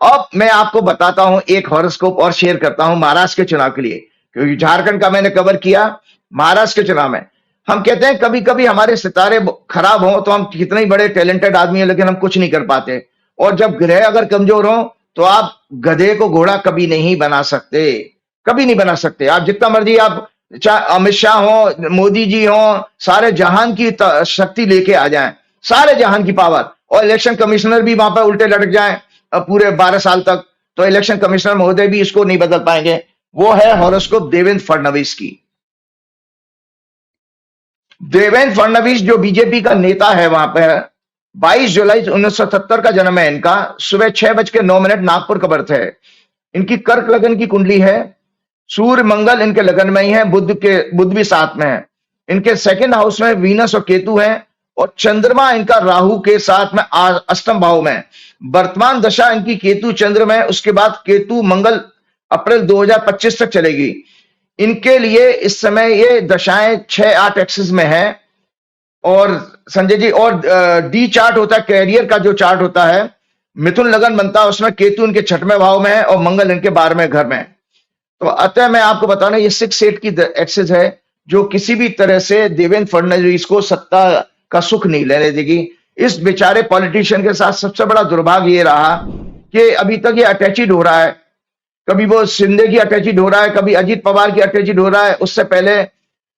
अब मैं आपको बताता हूं, एक हॉरोस्कोप और शेयर करता हूं महाराष्ट्र के चुनाव के लिए, क्योंकि झारखंड का मैंने कवर किया। महाराष्ट्र के चुनाव में हम कहते हैं कभी कभी हमारे सितारे खराब हो तो हम कितने ही बड़े टैलेंटेड आदमी हैं लेकिन हम कुछ नहीं कर पाते, और जब ग्रह अगर कमजोर हो तो आप गधे को घोड़ा कभी नहीं बना सकते, कभी नहीं बना सकते। आप जितना मर्जी, आप चाहे अमित शाह हो, मोदी जी हो, सारे जहान की शक्ति लेके आ जाएं, सारे जहान की पावर, और इलेक्शन कमिश्नर भी वहां पर उल्टे लटक जाएं पूरे 12 साल तक, तो इलेक्शन कमिश्नर महोदय भी इसको नहीं बदल पाएंगे। वो है हॉरोस्कोप देवेंद्र फडणवीस की। देवेंद्र फडणवीस जो बीजेपी का नेता है, वहां पर 22 जुलाई 1970 का जन्म है इनका। सुबह 6:09 नागपुर का बर्थ है। इनकी कर्क लगन की कुंडली है। सूर्य मंगल इनके लगन में ही है, बुध भी साथ में है। इनके सेकंड हाउस में वीनस और केतु है और चंद्रमा इनका राहु के साथ में अष्टम भाव में। वर्तमान दशा इनकी केतु चंद्र में, उसके बाद केतु मंगल अप्रैल 2025 तक चलेगी। इनके लिए इस समय ये दशाएं 6-8 एक्सिस में है। और संजय जी, और डी चार्ट होता है, कैरियर का जो चार्ट होता है, मिथुन लगन बनता है, उसमें केतु इनके 6वें भाव में है और मंगल इनके 12वें घर में है। तो अतः मैं आपको बता रहा हूं, ये 6-8 की एक्सिस है जो किसी भी तरह से देवेंद्र फडणवीस को सत्ता का सुख नहीं लेने देगी। इस बेचारे पॉलिटिशियन के साथ सबसे बड़ा दुर्भाग्य ये रहा कि अभी तक ये अटैचिड हो रहा है, कभी वो शिंदे की अटैचिड हो रहा है, कभी अजीत पवार की अटैचिड हो रहा है। उससे पहले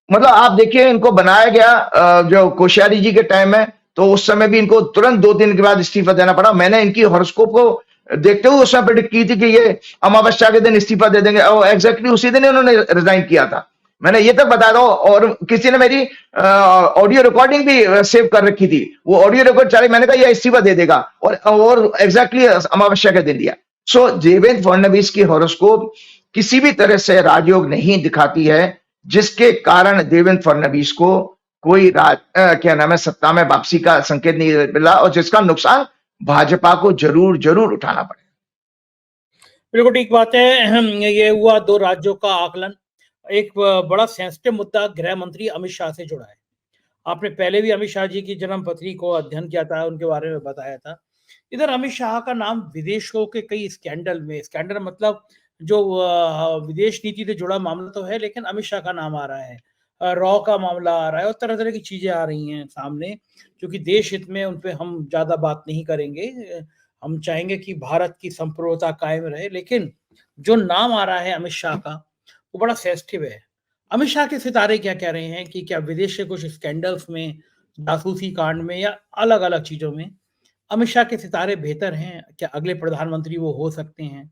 मतलब आप देखिए, इनको बनाया गया जो कोश्यारी जी के टाइम में, तो उस समय भी इनको तुरंत 2 दिन के बाद इस्तीफा देना पड़ा। मैंने इनकी हॉरोस्कोप को देखते हुए उसमें प्रेडिक्ट की थी कि ये अमावस्या के दिन इस्तीफा दे देंगे, और एग्जैक्टली उसी दिन इन्होंने रिजाइन किया था। मैंने ये तक बता दो, और किसी ने मेरी ऑडियो रिकॉर्डिंग भी सेव कर रखी थी। वो ऑडियो रिकॉर्ड चली, मैंने कहा ये इस्तीफा दे देगा, और एग्जैक्टली अमावस्या के दिन दिया। सो देवेंद्र फडणवीस की हॉरोस्कोप किसी भी तरह से राजयोग नहीं दिखाती है, जिसके कारण देवेंद्र फडणवीस को कोई सत्ता में वापसी का संकेत नहीं मिला, और जिसका नुकसान भाजपा को जरूर जरूर उठाना पड़ेगा। बिल्कुल ठीक बात है। ये हुआ 2 राज्यों का आकलन। एक बड़ा सेंसिटिव मुद्दा गृह मंत्री अमित शाह से जुड़ा है। आपने पहले भी अमित शाह जी की जन्मपत्री को अध्ययन किया था, उनके बारे में बताया था। इधर अमित शाह का नाम विदेशों के कई स्कैंडल में, स्कैंडल मतलब जो विदेश नीति से जुड़ा मामला तो है, लेकिन अमित शाह का नाम आ रहा है, रॉ का मामला आ रहा है, और तरह तरह की चीजें आ रही हैं सामने, क्योंकि देश हित में उन पे हम ज्यादा बात नहीं करेंगे। हम चाहेंगे कि भारत की संप्रभुता कायम रहे, लेकिन जो नाम आ रहा है अमित शाह का, वो बड़ा सेंसिटिव है। अमित शाह के सितारे क्या कह रहे हैं कि क्या विदेश के कुछ स्कैंडल्स में, जासूसी कांड में या अलग अलग चीजों में अमित शाह के सितारे बेहतर हैं? क्या अगले प्रधानमंत्री वो हो सकते हैं?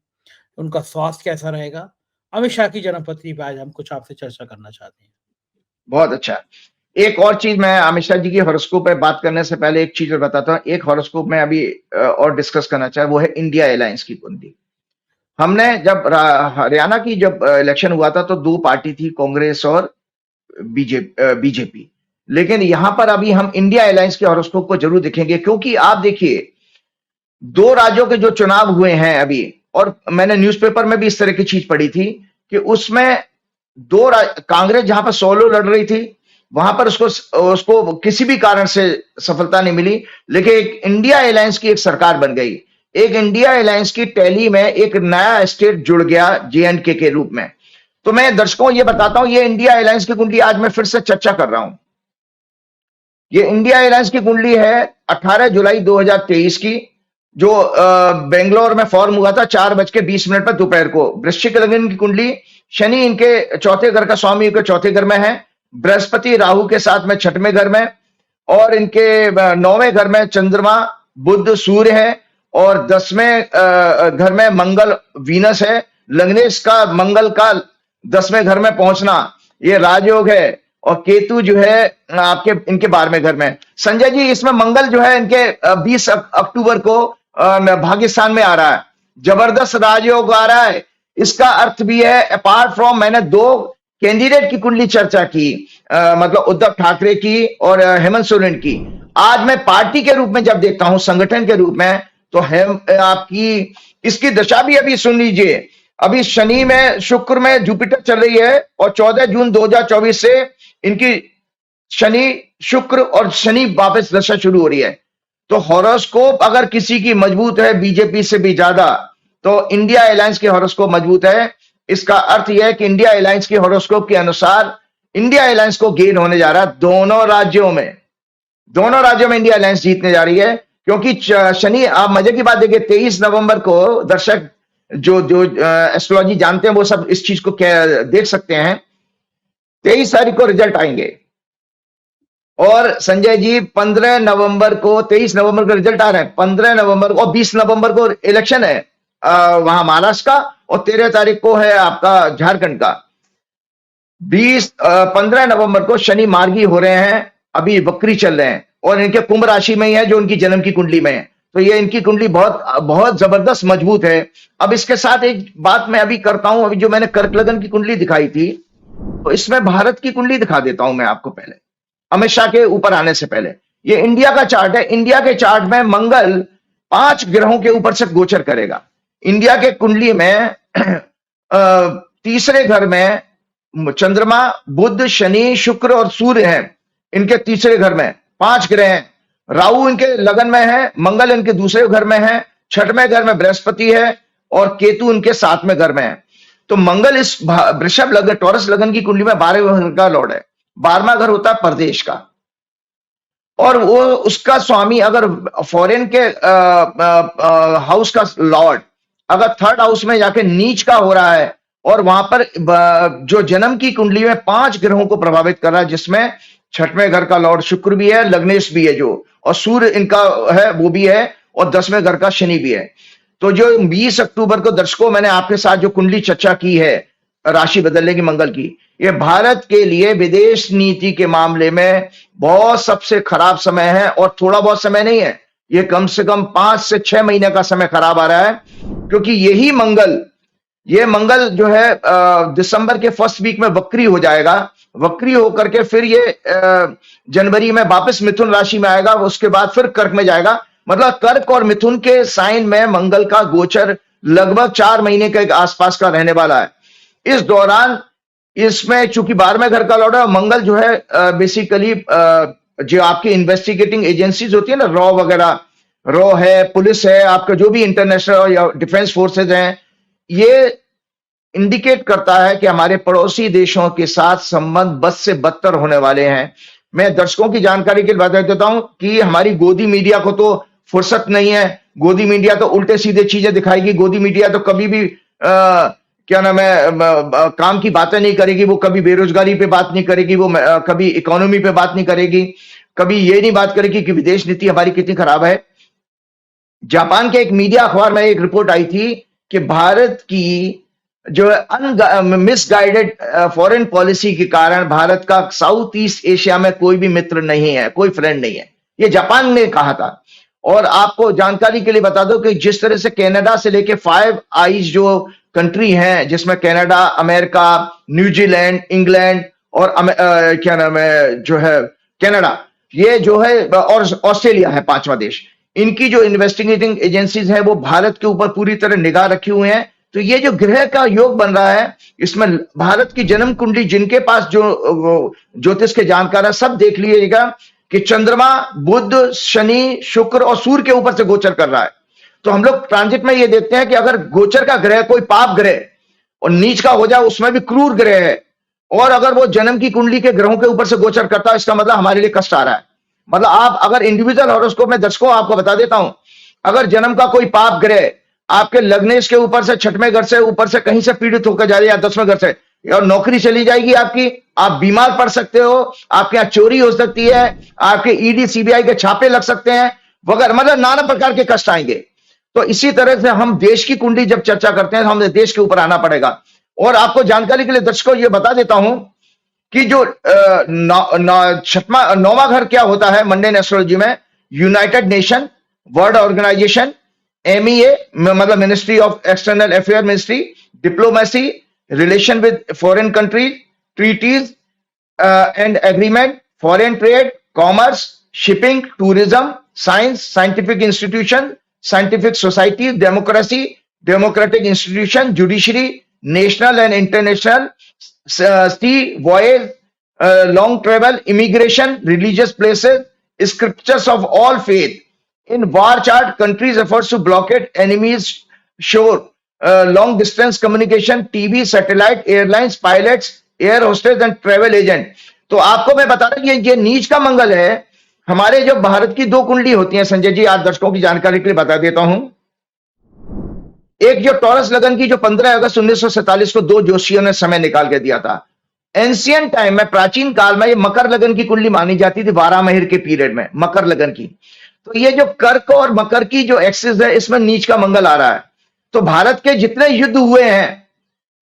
उनका स्वास्थ्य कैसा रहेगा? अमित शाह की जन्मपत्री पे आज हम कुछ आपसे चर्चा करना चाहते हैं। बहुत अच्छा। एक और चीज, मैं अमित शाह जी की हॉरोस्कोप पे बात करने से पहले एक चीज और बताता हूँ। एक हॉरोस्कोप में अभी और डिस्कस करना चाहे, वो है इंडिया अलायंस की कुंडली। हमने जब हरियाणा की जब इलेक्शन हुआ था तो 2 पार्टी थी, कांग्रेस और बीजेपी। लेकिन यहां पर अभी हम इंडिया अलायंस के हॉरोस्कोप को जरूर देखेंगे, क्योंकि आप देखिए 2 राज्यों के जो चुनाव हुए हैं अभी, और मैंने न्यूज़पेपर में भी इस तरह की चीज पढ़ी थी कि उसमें कांग्रेस जहां पर 100 लड़ रही थी, वहां पर उसको उसको किसी भी कारण से सफलता नहीं मिली, लेकिन एक इंडिया अलायंस की एक सरकार बन गई। एक इंडिया अलायंस की टैली में एक नया स्टेट जुड़ गया J&K के रूप में। तो मैं दर्शकों ये बताता हूं, ये इंडिया अलायंस की कुंडली आज मैं फिर से चर्चा कर रहा हूं। ये इंडिया अलायंस की कुंडली है 18 जुलाई 2023 की, जो बेंगलोर में फॉर्म हुआ था 4:20 पर दोपहर को। वृश्चिक लग्न की कुंडली, शनि इनके चौथे घर का स्वामी के चौथे घर में है, बृहस्पति राहु के साथ में छठवें घर में, और इनके 9वें घर में चंद्रमा बुध सूर्य है, और 10वें घर में मंगल वीनस है। लग्नेश का मंगल का 10वें घर में पहुंचना ये राजयोग है, और केतु जो है आपके इनके 12वें घर में। संजय जी, इसमें मंगल जो है इनके 20 अक्टूबर को भाग्यस्थान में आ रहा है, जबरदस्त राजयोग आ रहा है। इसका अर्थ भी है, अपार्ट फ्रॉम मैंने 2 कैंडिडेट की कुंडली चर्चा की, मतलब उद्धव ठाकरे की और हेमंत सोरेन की। आज मैं पार्टी के रूप में जब देखता हूं, संगठन के रूप में, तो आपकी इसकी दशा भी अभी सुन लीजिए। अभी शनि में, शुक्र में जुपिटर चल रही है, और 14 जून 2024 से इनकी शनि शुक्र और शनि वापस दशा शुरू हो रही है। तो हॉरोस्कोप अगर किसी की मजबूत है बीजेपी से भी ज्यादा, तो इंडिया अलायंस की हॉरोस्कोप मजबूत है। इसका अर्थ यह है कि इंडिया अलायंस की हॉरोस्कोप के अनुसार इंडिया अलायंस को गेन होने जा रहा है दोनों राज्यों में इंडिया अलायंस जीतने जा रही है। क्योंकि शनि, आप मजे की बात देखिए, 23 नवंबर को दर्शक जो एस्ट्रोलॉजी जानते हैं वो सब इस चीज को देख सकते हैं। 23 तारीख को रिजल्ट आएंगे, और संजय जी 15 नवंबर को, 23 नवंबर को रिजल्ट आ रहे हैं, 15 नवंबर को, 20 नवंबर को इलेक्शन है वहां महाराष्ट्र का, और 13 तारीख को है आपका झारखंड का। 15 नवंबर को शनि मार्गी हो रहे हैं, अभी वक्री चल रहे हैं, और इनके कुंभ राशि में ही है जो उनकी जन्म की कुंडली में है। तो ये इनकी कुंडली बहुत बहुत जबरदस्त मजबूत है। अब इसके साथ एक बात मैं अभी करता हूं, अभी जो मैंने कर्क लगन की कुंडली दिखाई थी, तो इसमें भारत की कुंडली दिखा देता हूं मैं आपको पहले, अमित शाह के ऊपर आने से पहले। ये इंडिया का चार्ट है। इंडिया के चार्ट में मंगल 5 ग्रहों के ऊपर से गोचर करेगा। इंडिया के कुंडली में तीसरे घर में चंद्रमा बुध शनि शुक्र और सूर्य हैं, इनके तीसरे घर में 5 ग्रह हैं। राहु इनके लगन में है, मंगल इनके दूसरे घर में है, छठवें घर में बृहस्पति है, और केतु इनके 7वें घर में है। तो मंगल इस वृषभ लगन, टॉरस लगन की कुंडली में 12वें घर का लॉर्ड है। 12वां घर होता है प्रदेश का, और वो उसका स्वामी अगर फॉरेन के हाउस का लॉर्ड अगर 3rd हाउस में जाके नीच का हो रहा है, और वहां पर जो जन्म की कुंडली में 5 ग्रहों को प्रभावित कर रहा है, जिसमें 6वें घर का लॉर्ड शुक्र भी है, लग्नेश भी है जो, और सूर्य इनका है वो भी है, और 10वें घर का शनि भी है। तो जो 20 अक्टूबर को दर्शकों मैंने आपके साथ जो कुंडली चर्चा की है राशि बदलने की मंगल की, ये भारत के लिए विदेश नीति के मामले में बहुत सबसे खराब समय है, और थोड़ा बहुत समय नहीं है, ये कम से कम 5 से 6 महीने का समय खराब आ रहा है। क्योंकि यही ये मंगल जो है दिसंबर के फर्स्ट वीक में वक्री हो जाएगा। वक्री होकर के फिर ये जनवरी में वापस मिथुन राशि में आएगा, उसके बाद फिर कर्क में जाएगा। मतलब कर्क और मिथुन के साइन में मंगल का गोचर लगभग 4 महीने के आसपास का रहने वाला है। इस दौरान इसमें चूंकि 12वें घर का लॉर्ड है, मंगल जो है बेसिकली जो आपकी इन्वेस्टिगेटिंग एजेंसीज होती है ना, रॉ वगैरह, रॉ है, पुलिस है, आपका जो भी इंटरनेशनल या डिफेंस फोर्सेज हैं, ये इंडिकेट करता है कि हमारे पड़ोसी देशों के साथ संबंध बद से बदतर होने वाले हैं। मैं दर्शकों की जानकारी के लिए बता देता हूं कि हमारी गोदी मीडिया को तो फुर्सत नहीं है। गोदी मीडिया तो उल्टे सीधे चीजें दिखाएगी। गोदी मीडिया तो कभी भी क्या नाम है काम की बातें नहीं करेगी। वो कभी बेरोजगारी पे बात नहीं करेगी, वो कभी इकोनॉमी पे बात नहीं करेगी, कभी ये नहीं बात करेगी कि विदेश नीति हमारी कितनी खराब है। जापान के एक मीडिया अखबार में एक रिपोर्ट आई थी कि भारत की जो मिसगाइडेड फॉरेन पॉलिसी के कारण भारत का साउथ ईस्ट एशिया में कोई भी मित्र नहीं है, कोई फ्रेंड नहीं है, ये जापान ने कहा था। और आपको जानकारी के लिए बता दो कि जिस तरह से कनाडा से लेके 5 आईज जो कंट्री हैं, जिसमें कनाडा, अमेरिका, न्यूजीलैंड, इंग्लैंड और क्या नाम है जो है कनाडा, ये जो है, और ऑस्ट्रेलिया है 5वां देश, इनकी जो इन्वेस्टिगेटिंग एजेंसीज हैं वो भारत के ऊपर पूरी तरह निगाह रखी हुई हैं तो ये जो ग्रह का योग बन रहा है, इसमें भारत की जन्म कुंडली जिनके पास जो ज्योतिष के जानकार है, सब देख लीजिएगा कि चंद्रमा, बुध, शनि, शुक्र और सूर्य के ऊपर से गोचर कर रहा है। तो हम लोग ट्रांजिट में ये देखते हैं कि अगर गोचर का ग्रह कोई पाप ग्रह और नीच का हो जाए, उसमें भी क्रूर ग्रह है, और अगर वो जन्म की कुंडली के ग्रहों के ऊपर से गोचर करता है, इसका मतलब हमारे लिए कष्ट आ रहा है। मतलब आप अगर इंडिविजुअल हॉरोस्कोप में, दर्शकों आपको बता देता हूं, अगर जन्म का कोई पाप ग्रह आपके लग्नेश के ऊपर से, छठवें घर से ऊपर से कहीं से पीड़ित होकर जा रही है, या 10वें घर से, और नौकरी चली जाएगी आपकी, आप बीमार पड़ सकते हो, आपके यहाँ चोरी हो सकती है, आपके ईडी सीबीआई के छापे लग सकते हैं वगैरह, मतलब नाना प्रकार के कष्ट आएंगे। तो इसी तरह से हम देश की कुंडली जब चर्चा करते हैं तो हमें देश के ऊपर आना पड़ेगा। और आपको जानकारी के लिए दर्शकों ये बता देता हूं कि जो नौवां घर क्या होता है मंडेन एस्ट्रोलॉजी में, United Nation, world organization, MEA मतलब ministry of external affair ministry, diplomacy, relation with foreign countries, treaties and agreement, foreign trade, commerce, shipping, tourism, science, scientific institution, scientific society, democracy, democratic institution, judiciary, national and international, sea voyage, long travel, immigration, religious places, scriptures of all faith. In war chart, countries efforts to blockade enemies shore, long distance communication, TV, satellite, airlines, pilots, air hostess and travel agent. तो आपको मैं बता रहा हूं ये नीच का मंगल है। हमारे जो भारत की दो कुंडली होती हैं संजय जी, आज दर्शकों की जानकारी के लिए बता देता हूं। एक जो टॉरस लगन की, जो 15 अगस्त 1947 को दो जोशियों ने समय निकाल के दिया था। एंशियंट टाइम में, प्राचीन काल में, ये मकर लगन की कुंडली मानी जाती थी, 12 महीने के पीरियड में मकर लगन की। तो ये जो कर्क और मकर की जो एक्सिस है, इसमें नीच का मंगल आ रहा है। तो भारत के जितने युद्ध हुए हैं,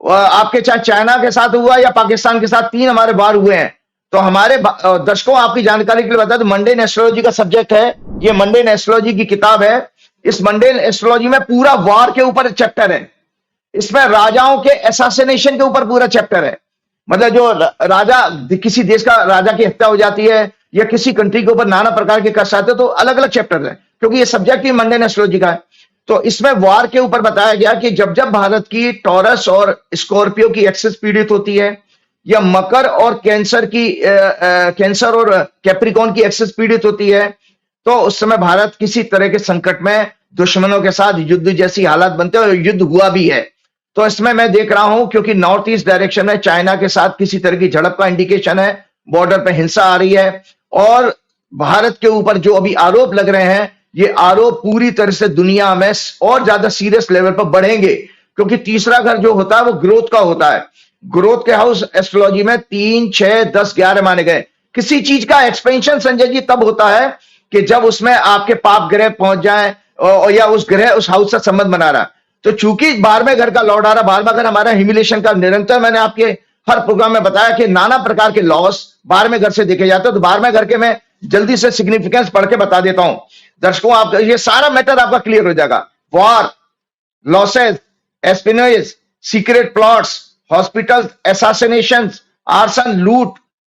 आपके चाहे चाइना के साथ हुआ या पाकिस्तान के साथ, 3 हमारे वार हुए हैं। तो हमारे दर्शकों आपकी जानकारी के लिए बता दूं, मंडेन एस्ट्रोलॉजी का सब्जेक्ट है, ये मंडेन एस्ट्रोलॉजी की किताब है। इस मंडेन एस्ट्रोलॉजी में पूरा वार के ऊपर चैप्टर है। इसमें राजाओं के असैसिनेशन के ऊपर पूरा चैप्टर है। मतलब जो राजा, किसी देश का राजा की हत्या हो जाती है या किसी कंट्री के ऊपर नाना प्रकार के कष्ट आते हैं, तो अलग अलग चैप्टर है, क्योंकि ये सब्जेक्ट ही मंडेन एस्ट्रोलॉजी का है। तो इसमें वार के ऊपर बताया गया कि जब जब भारत की टॉरस और स्कॉर्पियो की एक्सिस पीड़ित होती है, या मकर और कैंसर की कैंसर और कैप्रिकॉन की एक्सिस पीड़ित होती है, तो उस समय भारत किसी तरह के संकट में दुश्मनों के साथ युद्ध जैसी हालात बनते हैं, और युद्ध हुआ भी है। तो इसमें मैं देख रहा हूं, क्योंकि नॉर्थ ईस्ट डायरेक्शन में चाइना के साथ किसी तरह की झड़प का इंडिकेशन है, बॉर्डर पे हिंसा आ रही है, और भारत के ऊपर जो अभी आरोप लग रहे हैं, ये आरोप पूरी तरह से दुनिया में और ज्यादा सीरियस लेवल पर बढ़ेंगे, क्योंकि तीसरा घर जो होता है वो ग्रोथ का होता है। ग्रोथ के हाउस एस्ट्रोलॉजी में 3, 6, 10, 11 माने गए। किसी चीज का एक्सपेंशन संजय जी तब होता है कि जब उसमें आपके पाप ग्रह पहुंच जाए, और या उस ग्रह उस हाउस से संबंध बना रहा। तो चूंकि 12वें घर का लॉर्ड आ रहा, 12वां घर हमारा ह्यूमिलेशन का, निरंतर मैंने आपके हर प्रोग्राम में बताया कि नाना प्रकार के लॉस 12वें घर से देखे जाते हैं। तो 12वें घर के मैं जल्दी से सिग्निफिकेंस पढ़ के बता देता हूं दर्शकों, आप ये सारा मैटर आपका क्लियर हो जाएगा। War, losses, espionage, secret plots, hospital assassination, arson, लूट,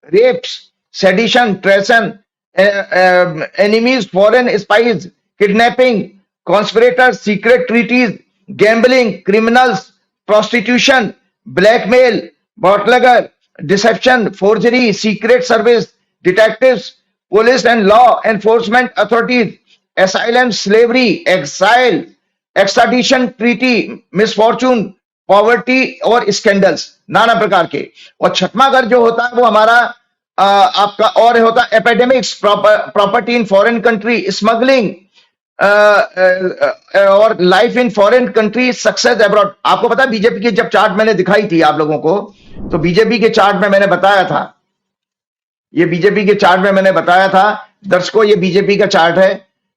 rapes, sedition, treason, enemies, foreign spies, kidnapping, conspirators, secret treaties, gambling, criminals, prostitution, blackmail, bootlegger, deception, forgery, secret service, detectives, police and law enforcement authorities, asylum, slavery, exile, extradition treaty, misfortune, poverty और स्कैंडल्स नाना प्रकार के। और 6वां घर जो होता है वो हमारा आपका और होता है epidemics, property in foreign country, smuggling, और life in foreign country, success abroad. आपको पता है बीजेपी की जब चार्ट मैंने दिखाई थी आप लोगों को, तो बीजेपी के चार्ट में मैंने बताया था, ये बीजेपी के चार्ट में मैंने बताया था दर्शकों, ये बीजेपी का चार्ट है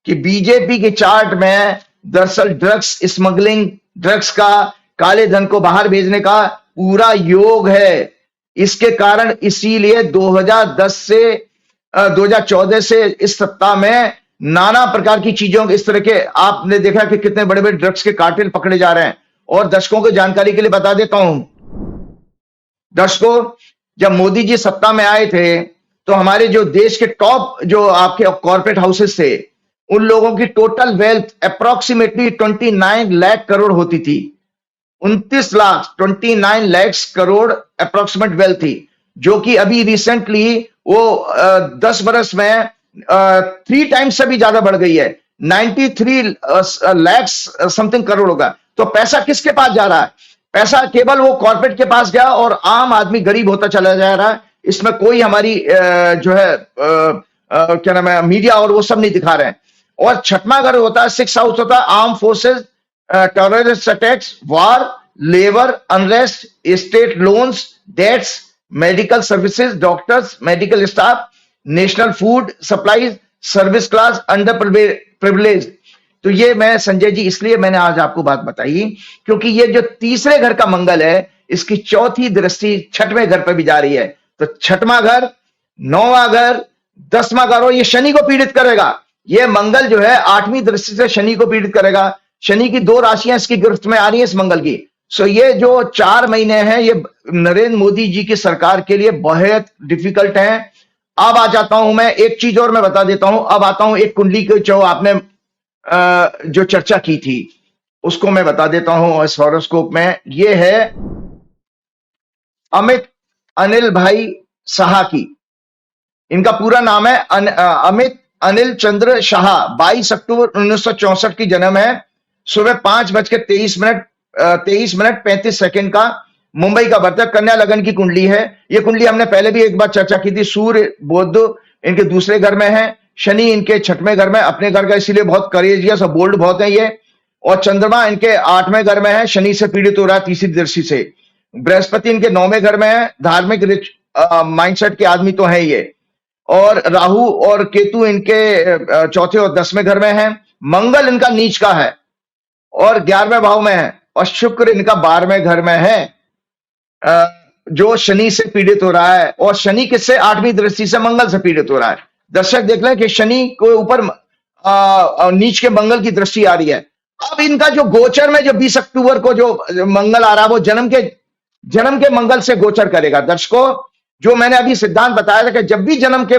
कि बीजेपी के चार्ट में दरअसल ड्रग्स स्मगलिंग, ड्रग्स का, काले धन को बाहर भेजने का पूरा योग है। इसके कारण इसीलिए 2010 से 2014 से इस सत्ता में नाना प्रकार की चीजों इस तरह के आपने देखा कि कितने बड़े बड़े ड्रग्स के कार्टेल पकड़े जा रहे हैं। और दर्शकों को जानकारी के लिए बता देता हूं दर्शकों, जब मोदी जी सत्ता में आए थे तो हमारे जो देश के टॉप जो आपके कॉर्पोरेट हाउसेस थे, उन लोगों की total wealth approximately 29 lakh crore होती थी। 29 lakh 29 lakhs crore approximate wealth थी, जो कि अभी रिसेंटली वो 10 बरस में 3 टाइम्स से भी ज्यादा बढ़ गई है, 93 lakhs समथिंग करोड़ होगा। तो पैसा किसके पास जा रहा है? पैसा केवल वो कॉर्पोरेट के पास गया और आम आदमी गरीब होता चला जा रहा है। इसमें कोई हमारी जो है क्या नाम है, मीडिया और वो सब नहीं दिखा रहे हैं। और छठवां अगर होता है, 6 हाउस होता है arm forces, terrorist attacks, war, labour unrest, state loans, debts, medical services, doctors, medical staff, national food supplies, service class, under privilege. तो ये मैं संजय जी इसलिए मैंने आज आपको बात बताई क्योंकि ये जो तीसरे घर का मंगल है, इसकी चौथी दृष्टि छठवें घर पर भी जा रही है। तो छठवां घर, 9वां घर, 10वां घर, और ये शनि को पीड़ित करेगा। ये मंगल जो है 8वीं दृष्टि से शनि को पीड़ित करेगा। शनि की 2 राशियां इसकी गिरफ्त में आ रही है इस मंगल की। सो ये जो 4 महीने हैं ये नरेंद्र मोदी जी की सरकार के लिए बहुत डिफिकल्ट है। अब आ जाता हूं मैं, एक चीज और मैं बता देता हूं। अब आता हूं एक कुंडली की जो आपने जो चर्चा की थी उसको मैं बता देता हूं इस हॉरोस्कोप में। ये है अमित अनिल भाई साहा की। इनका पूरा नाम है अमित अनिल चंद्र शाह। 22 अक्टूबर 1964 की जन्म है। सुबह 5:23 35 सेकंड का मुंबई का बर्थ है। कन्या लगन की कुंडली है। ये कुंडली हमने पहले भी एक बार चर्चा की थी। सूर्य बुध इनके दूसरे घर में है, शनि इनके छठवें घर में, अपने घर का, इसीलिए बहुत करेजियस और बोल्ड बहुत है ये। और चंद्रमा इनके 8वें घर में है, शनि से पीड़ित हो रहा है तीसरी दृष्टि से। बृहस्पति इनके 9वें घर में है, धार्मिक माइंडसेट के आदमी तो है ये। और राहु और केतु इनके चौथे और 10वें घर में है। मंगल इनका नीच का है और 11वें भाव में है। और शुक्र इनका 12वें घर में है, जो शनि से पीड़ित हो रहा है। और शनि किससे? 8वीं दृष्टि से मंगल से पीड़ित हो रहा है। दर्शक देख लें कि शनि को ऊपर नीच के मंगल की दृष्टि आ रही है। अब इनका जो गोचर में जो 20 अक्टूबर को जो मंगल आ रहा है वो जन्म के मंगल से गोचर करेगा। दर्शकों, जो मैंने अभी सिद्धांत बताया था कि जब भी जन्म के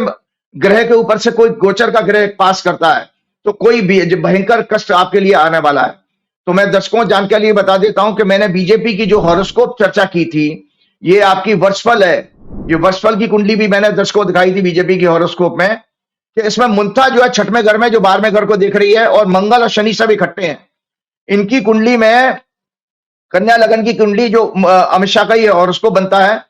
ग्रह के ऊपर से कोई गोचर का ग्रह पास करता है तो कोई भी भयंकर कष्ट आपके लिए आने वाला है। तो मैं दर्शकों जानकारी लिए बता देता हूं कि मैंने बीजेपी की जो हॉरोस्कोप चर्चा की थी, ये आपकी वर्षफल है। ये वर्षफल की कुंडली भी मैंने दर्शकों दिखाई थी बीजेपी की हॉरोस्कोप में, कि इसमें मुंथा जो है छठवें घर में, जो 12वें घर को देख रही है, और मंगल और शनि सब इकट्ठे हैं। इनकी कुंडली में कन्या लगन की कुंडली जो अमित शाह का ही हॉरोस्कोप बनता है,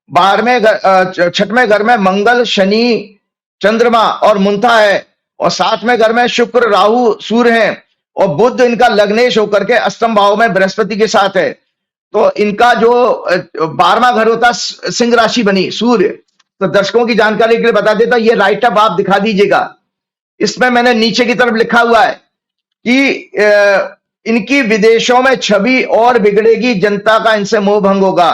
6वें घर में मंगल, शनि, चंद्रमा और मुंथा है। और 7वें घर में शुक्र, राहु, सूर्य हैं। और बुध इनका लग्नेश होकर के अष्टम भाव में बृहस्पति के साथ है। तो इनका जो 12वां घर होता सिंह राशि बनी, सूर्य। तो दर्शकों की जानकारी के लिए बता देता, ये राइट अप आप दिखा दीजिएगा। इसमें मैंने नीचे की तरफ लिखा हुआ है कि इनकी विदेशों में छवि और बिगड़ेगी, जनता का इनसे मोह भंग होगा।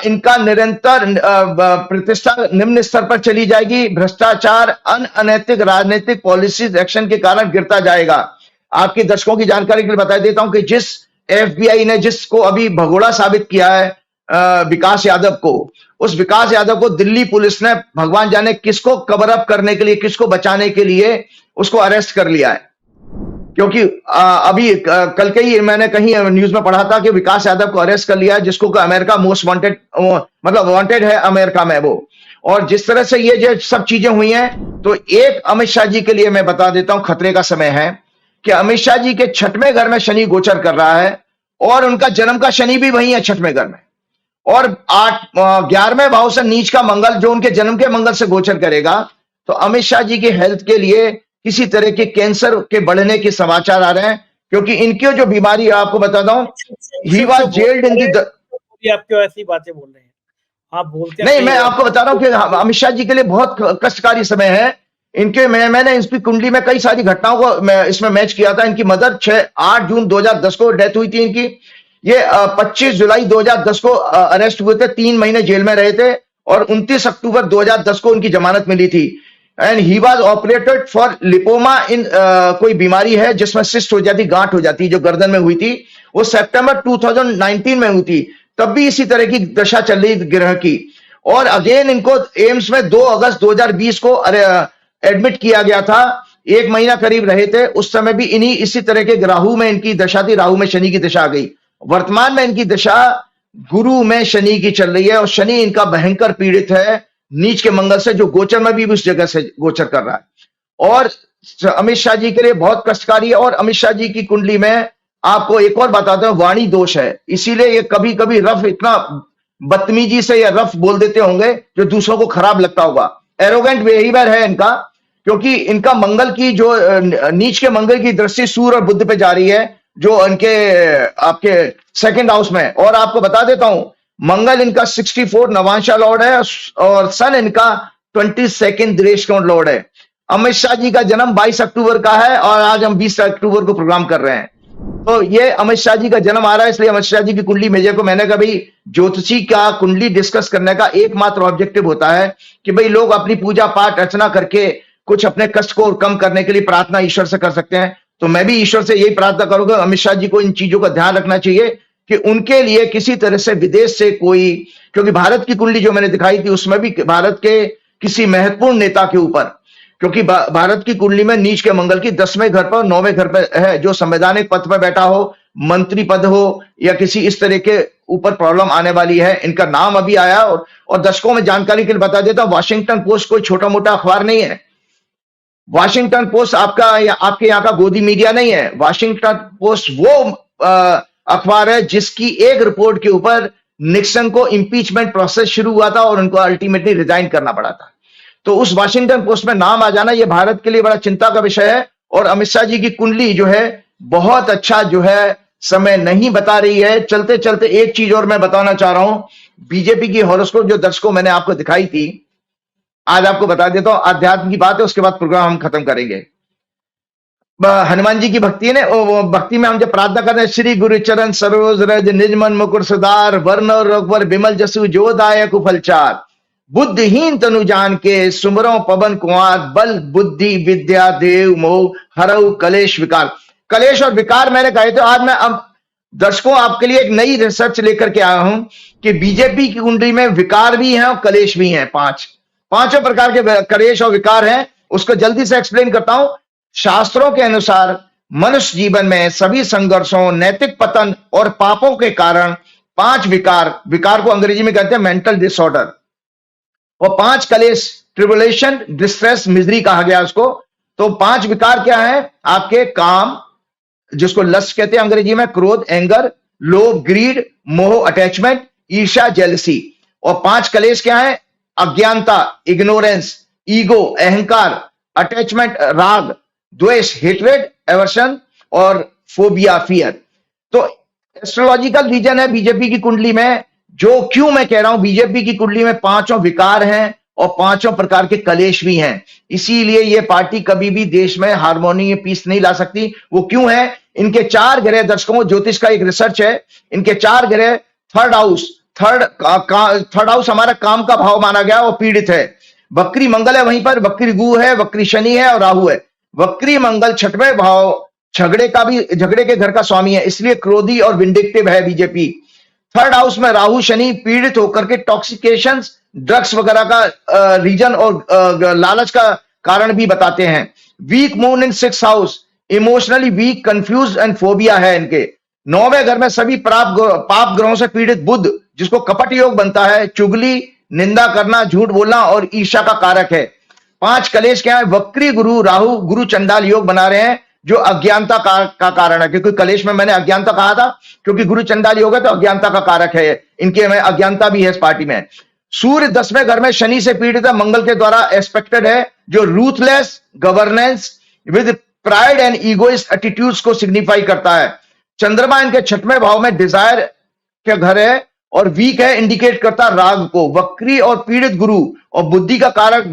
इनका निरंतर प्रतिष्ठा निम्न स्तर पर चली जाएगी। भ्रष्टाचार, अनैतिक राजनीतिक पॉलिसीज एक्शन के कारण गिरता जाएगा। आपकी दर्शकों की जानकारी के लिए बता देता हूं कि जिस FBI ने जिसको अभी भगोड़ा साबित किया है विकास यादव को, उस विकास यादव को दिल्ली पुलिस ने भगवान जाने किसको कवर अप करने के लिए, किसको बचाने के लिए उसको अरेस्ट कर लिया है। क्योंकि अभी कल के ही मैंने कहीं न्यूज में पढ़ा था कि विकास यादव को अरेस्ट कर लिया है, जिसको अमेरिका मोस्ट वांटेड, मतलब वांटेड है अमेरिका में वो। और जिस तरह से ये जो सब चीजें हुई हैं, तो एक अमित शाह जी के लिए मैं बता देता हूं खतरे का समय है कि अमित शाह जी के 6वें घर में शनि गोचर कर रहा है, और उनका जन्म का शनि भी वही है 6वें घर में। और 11वें भाव से नीच का मंगल जो उनके जन्म के मंगल से गोचर करेगा। तो अमित शाह जी की हेल्थ के लिए किसी तरह के कैंसर के बढ़ने के समाचार आ रहे हैं, क्योंकि इनकी जो बीमारी है आपको बताता हूं, ही वाज जेल्ड इन दी। आप क्यों ऐसी बातें बोल रहे हैं? आप बोलते हैं नहीं, मैं आपको बता रहा हूं कि अमित शाह जी के लिए बहुत कष्टकारी समय है। इनके मैंने इसकी कुंडली में कई सारी घटनाओं को मैं इसमें मैच किया था। इनकी मदर 8 जून 2010 को डेथ हुई थी इनकी। ये 25 जुलाई 2010 को अरेस्ट हुए थे, 3 महीने जेल में रहे थे, और 29 अक्टूबर 2010 को उनकी जमानत मिली थी। And he was operated for lipoma इन कोई बीमारी है जिसमें सिस्ट हो जाती, गांठ हो जाती, जो गर्दन में हुई थी। वो सितंबर 2019 में हुई थी। तब भी इसी तरह की दशा चल रही ग्रह की। और अगेन इनको एम्स में 2 अगस्त 2020 को एडमिट किया गया था। 1 महीना करीब रहे थे। उस समय भी इसी तरह के राहु में इनकी दशा थी, राहु में शनि की दशा आ गई। वर्तमान में इनकी दशा गुरु में शनि की चल रही है और शनि इनका भयंकर पीड़ित है नीच के मंगल से, जो गोचर में भी उस जगह से गोचर कर रहा है और अमित शाह जी के लिए बहुत कष्टकारी है। और अमित शाह जी की कुंडली में आपको एक और बताता हूं, वाणी दोष है, इसीलिए ये कभी कभी रफ इतना बदतमीजी से या रफ बोल देते होंगे जो दूसरों को खराब लगता होगा। एरोगेंट बिहेवियर है इनका, क्योंकि इनका मंगल की जो नीच के मंगल की दृष्टि सूर्य और बुध पे जा रही है, जो इनके आपके सेकंड हाउस में। और आपको बता देता हूं, मंगल इनका 64 नवांशा लॉर्ड है और सन इनका 22 दृष्टिकोण लॉर्ड है। अमित शाह जी का जन्म 22 अक्टूबर का है और आज हम 20 अक्टूबर को प्रोग्राम कर रहे हैं। तो ये अमित शाह जी का जन्म आ रहा है, इसलिए अमित शाह जी की कुंडली मेजर को मैंने कहा भाई ज्योतिषी का कुंडली डिस्कस करने का एकमात्र ऑब्जेक्टिव होता है कि भाई लोग अपनी पूजा पाठ अर्चना करके कुछ अपने कष्ट को कम करने के लिए प्रार्थना ईश्वर से कर सकते हैं। तो मैं भी ईश्वर से यही प्रार्थना करूंगा, अमित शाह जी को इन चीजों का ध्यान रखना चाहिए कि उनके लिए किसी तरह से विदेश से कोई, क्योंकि भारत की कुंडली जो मैंने दिखाई थी उसमें भी भारत के किसी महत्वपूर्ण नेता के ऊपर, क्योंकि भारत की कुंडली में नीच के मंगल की 10वें घर पर 9वें घर पर है, जो संवैधानिक पद पर बैठा हो, मंत्री पद हो या किसी इस तरह के ऊपर प्रॉब्लम आने वाली है। इनका नाम अभी आया और दर्शकों में जानकारी के लिए बता देता हूं, वॉशिंगटन पोस्ट कोई छोटा मोटा अखबार नहीं है। वॉशिंगटन पोस्ट आपके यहाँ का गोदी मीडिया नहीं है। वॉशिंगटन पोस्ट वो अखबार है जिसकी एक रिपोर्ट के ऊपर निक्सन को इंपीचमेंट प्रोसेस शुरू हुआ था और उनको अल्टीमेटली रिजाइन करना पड़ा था। तो उस वॉशिंगटन पोस्ट में नाम आ जाना यह भारत के लिए बड़ा चिंता का विषय है। और अमित शाह जी की कुंडली जो है बहुत अच्छा जो है समय नहीं बता रही है। चलते चलते एक चीज और मैं बताना चाह रहा हूं, बीजेपी की हॉरोस्कोप जो दर्शकों मैंने आपको दिखाई थी, आज आपको बता देता हूं। अध्यात्म की बात है, उसके बाद प्रोग्राम हम खत्म करेंगे। हनुमान जी की भक्ति ने भक्ति में हम जब प्रार्थना कर रहे हैं, श्री गुरु चरण सरोज रज निज मन मुकुर सुधार, वर्ण रघुवर विमल जसु जो दायक फलचार, बुद्धिहीन तनु जान के सुमरो पवन कुमार, बल बुद्धि विद्या देव मोह हरऊ कलेश विकार। कलेश और विकार मैंने कहे थे। आज मैं अब दर्शकों आपके लिए एक नई रिसर्च लेकर के आया हूं कि बीजेपी की कुंडली में विकार भी हैं और कलेश भी हैं। पांचों प्रकार के कलेश और विकार हैं। उसको जल्दी से एक्सप्लेन करता हूं। शास्त्रों के अनुसार मनुष्य जीवन में सभी संघर्षों, नैतिक पतन और पापों के कारण 5 विकार को अंग्रेजी में कहते हैं मेंटल डिसऑर्डर, और 5 कलेश, ट्रिबुलेशन, डिस्ट्रेस, मिजरी कहा गया उसको। तो 5 विकार क्या है? आपके काम, जिसको लस्ट कहते हैं अंग्रेजी में, क्रोध, एंगर, लोभ, ग्रीड, मोह, अटैचमेंट, ईर्ष्या, जेलसी। और 5 कलेश क्या है? अज्ञानता, इग्नोरेंस, ईगो, अहंकार, अटैचमेंट, राग, द्वेष, हेट्रेड, एवर्शन और फोबिया, फियर। तो एस्ट्रोलॉजिकल रीजन है बीजेपी की कुंडली में, जो क्यों मैं कह रहा हूं बीजेपी की कुंडली में 5 विकार हैं और 5 प्रकार के कलेश भी हैं। इसीलिए यह पार्टी कभी भी देश में हार्मोनी, पीस नहीं ला सकती। वो क्यों है? इनके 4 ग्रह, दर्शकों ज्योतिष का एक रिसर्च है, इनके 4 ग्रह थर्ड हाउस हमारा काम का भाव माना गया और पीड़ित है। वक्री मंगल है वहीं पर, वक्री गुरु है, वक्री शनि है और राहु है। वक्री मंगल 6वें भाव झगड़े के घर का स्वामी है, इसलिए क्रोधी और विंडिक्टिव है बीजेपी। थर्ड हाउस में राहु शनि पीड़ित होकर के टॉक्सिकेशन, ड्रग्स वगैरह का रीजन और लालच का कारण भी बताते हैं। Weak moon in 6th house, emotionally weak, confuse and phobia है इनके। 9वें घर में सभी पाप ग्रहों से पीड़ित बुध, जिसको कपट योग बनता है, चुगली, निंदा करना, झूठ बोलना और ईर्ष्या का कारक है। 5 कलेश क्या है? वक्री गुरु राहु गुरु चंडाल योग बना रहे हैं, जो अज्ञानता का कारण है। क्योंकि कलेश में मैंने अज्ञानता कहा था, क्योंकि गुरु चंडाल योग है तो अज्ञानता का कारक है इनके में, अज्ञानता भी है इस पार्टी में। सूर्य 10वें घर में शनि से पीड़ित है, मंगल के द्वारा एक्सपेक्टेड है, जो ruthless governance with pride and egoist attitudes को सिग्निफाई करता है। चंद्रमा इनके 6वें भाव में डिजायर के घर है और वीक है, इंडिकेट करता राग को। वक्री और पीड़ित गुरु और बुद्धि का कारक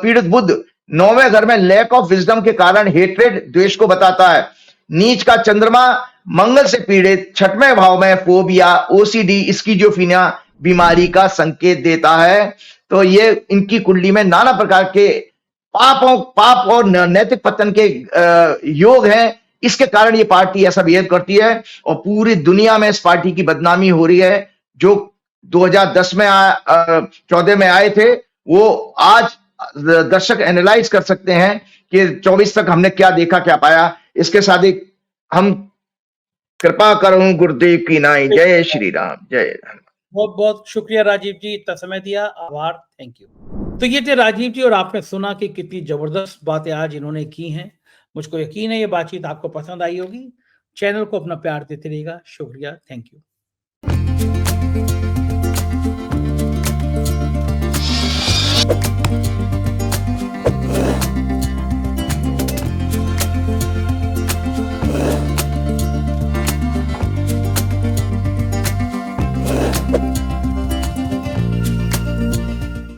पीड़ित बुध 9वें घर में लैक ऑफ विजडम के कारण हेट्रेड, द्वेष को बताता है। नीच का चंद्रमा मंगल से पीड़ित 6वें भाव में फोबिया, ओसीडी, स्किज़ोफ्रेनिया बीमारी का संकेत देता है। तो ये इनकी कुंडली में नाना प्रकार के पाप और नैतिक पतन के योग हैं। इसके कारण ये पार्टी ऐसा बिहेव करती है और पूरी दुनिया में इस पार्टी की बदनामी हो रही है। जो 2010 में 14 में आए थे, वो आज दर्शक एनालाइज कर सकते हैं कि 24 तक हमने क्या देखा, क्या पाया। इसके साथ ही हम कृपा करूं गुरुदेव की नाई। जय श्री राम, जय राम। बहुत बहुत शुक्रिया राजीव जी, इतना समय दिया, आभार, थैंक यू। तो ये थे राजीव जी और आपने सुना कि कितनी जबरदस्त बातें आज इन्होंने की हैं। मुझको यकीन है ये बातचीत आपको पसंद आई होगी। चैनल को अपना प्यार देते रहिएगा। शुक्रिया, थैंक यू।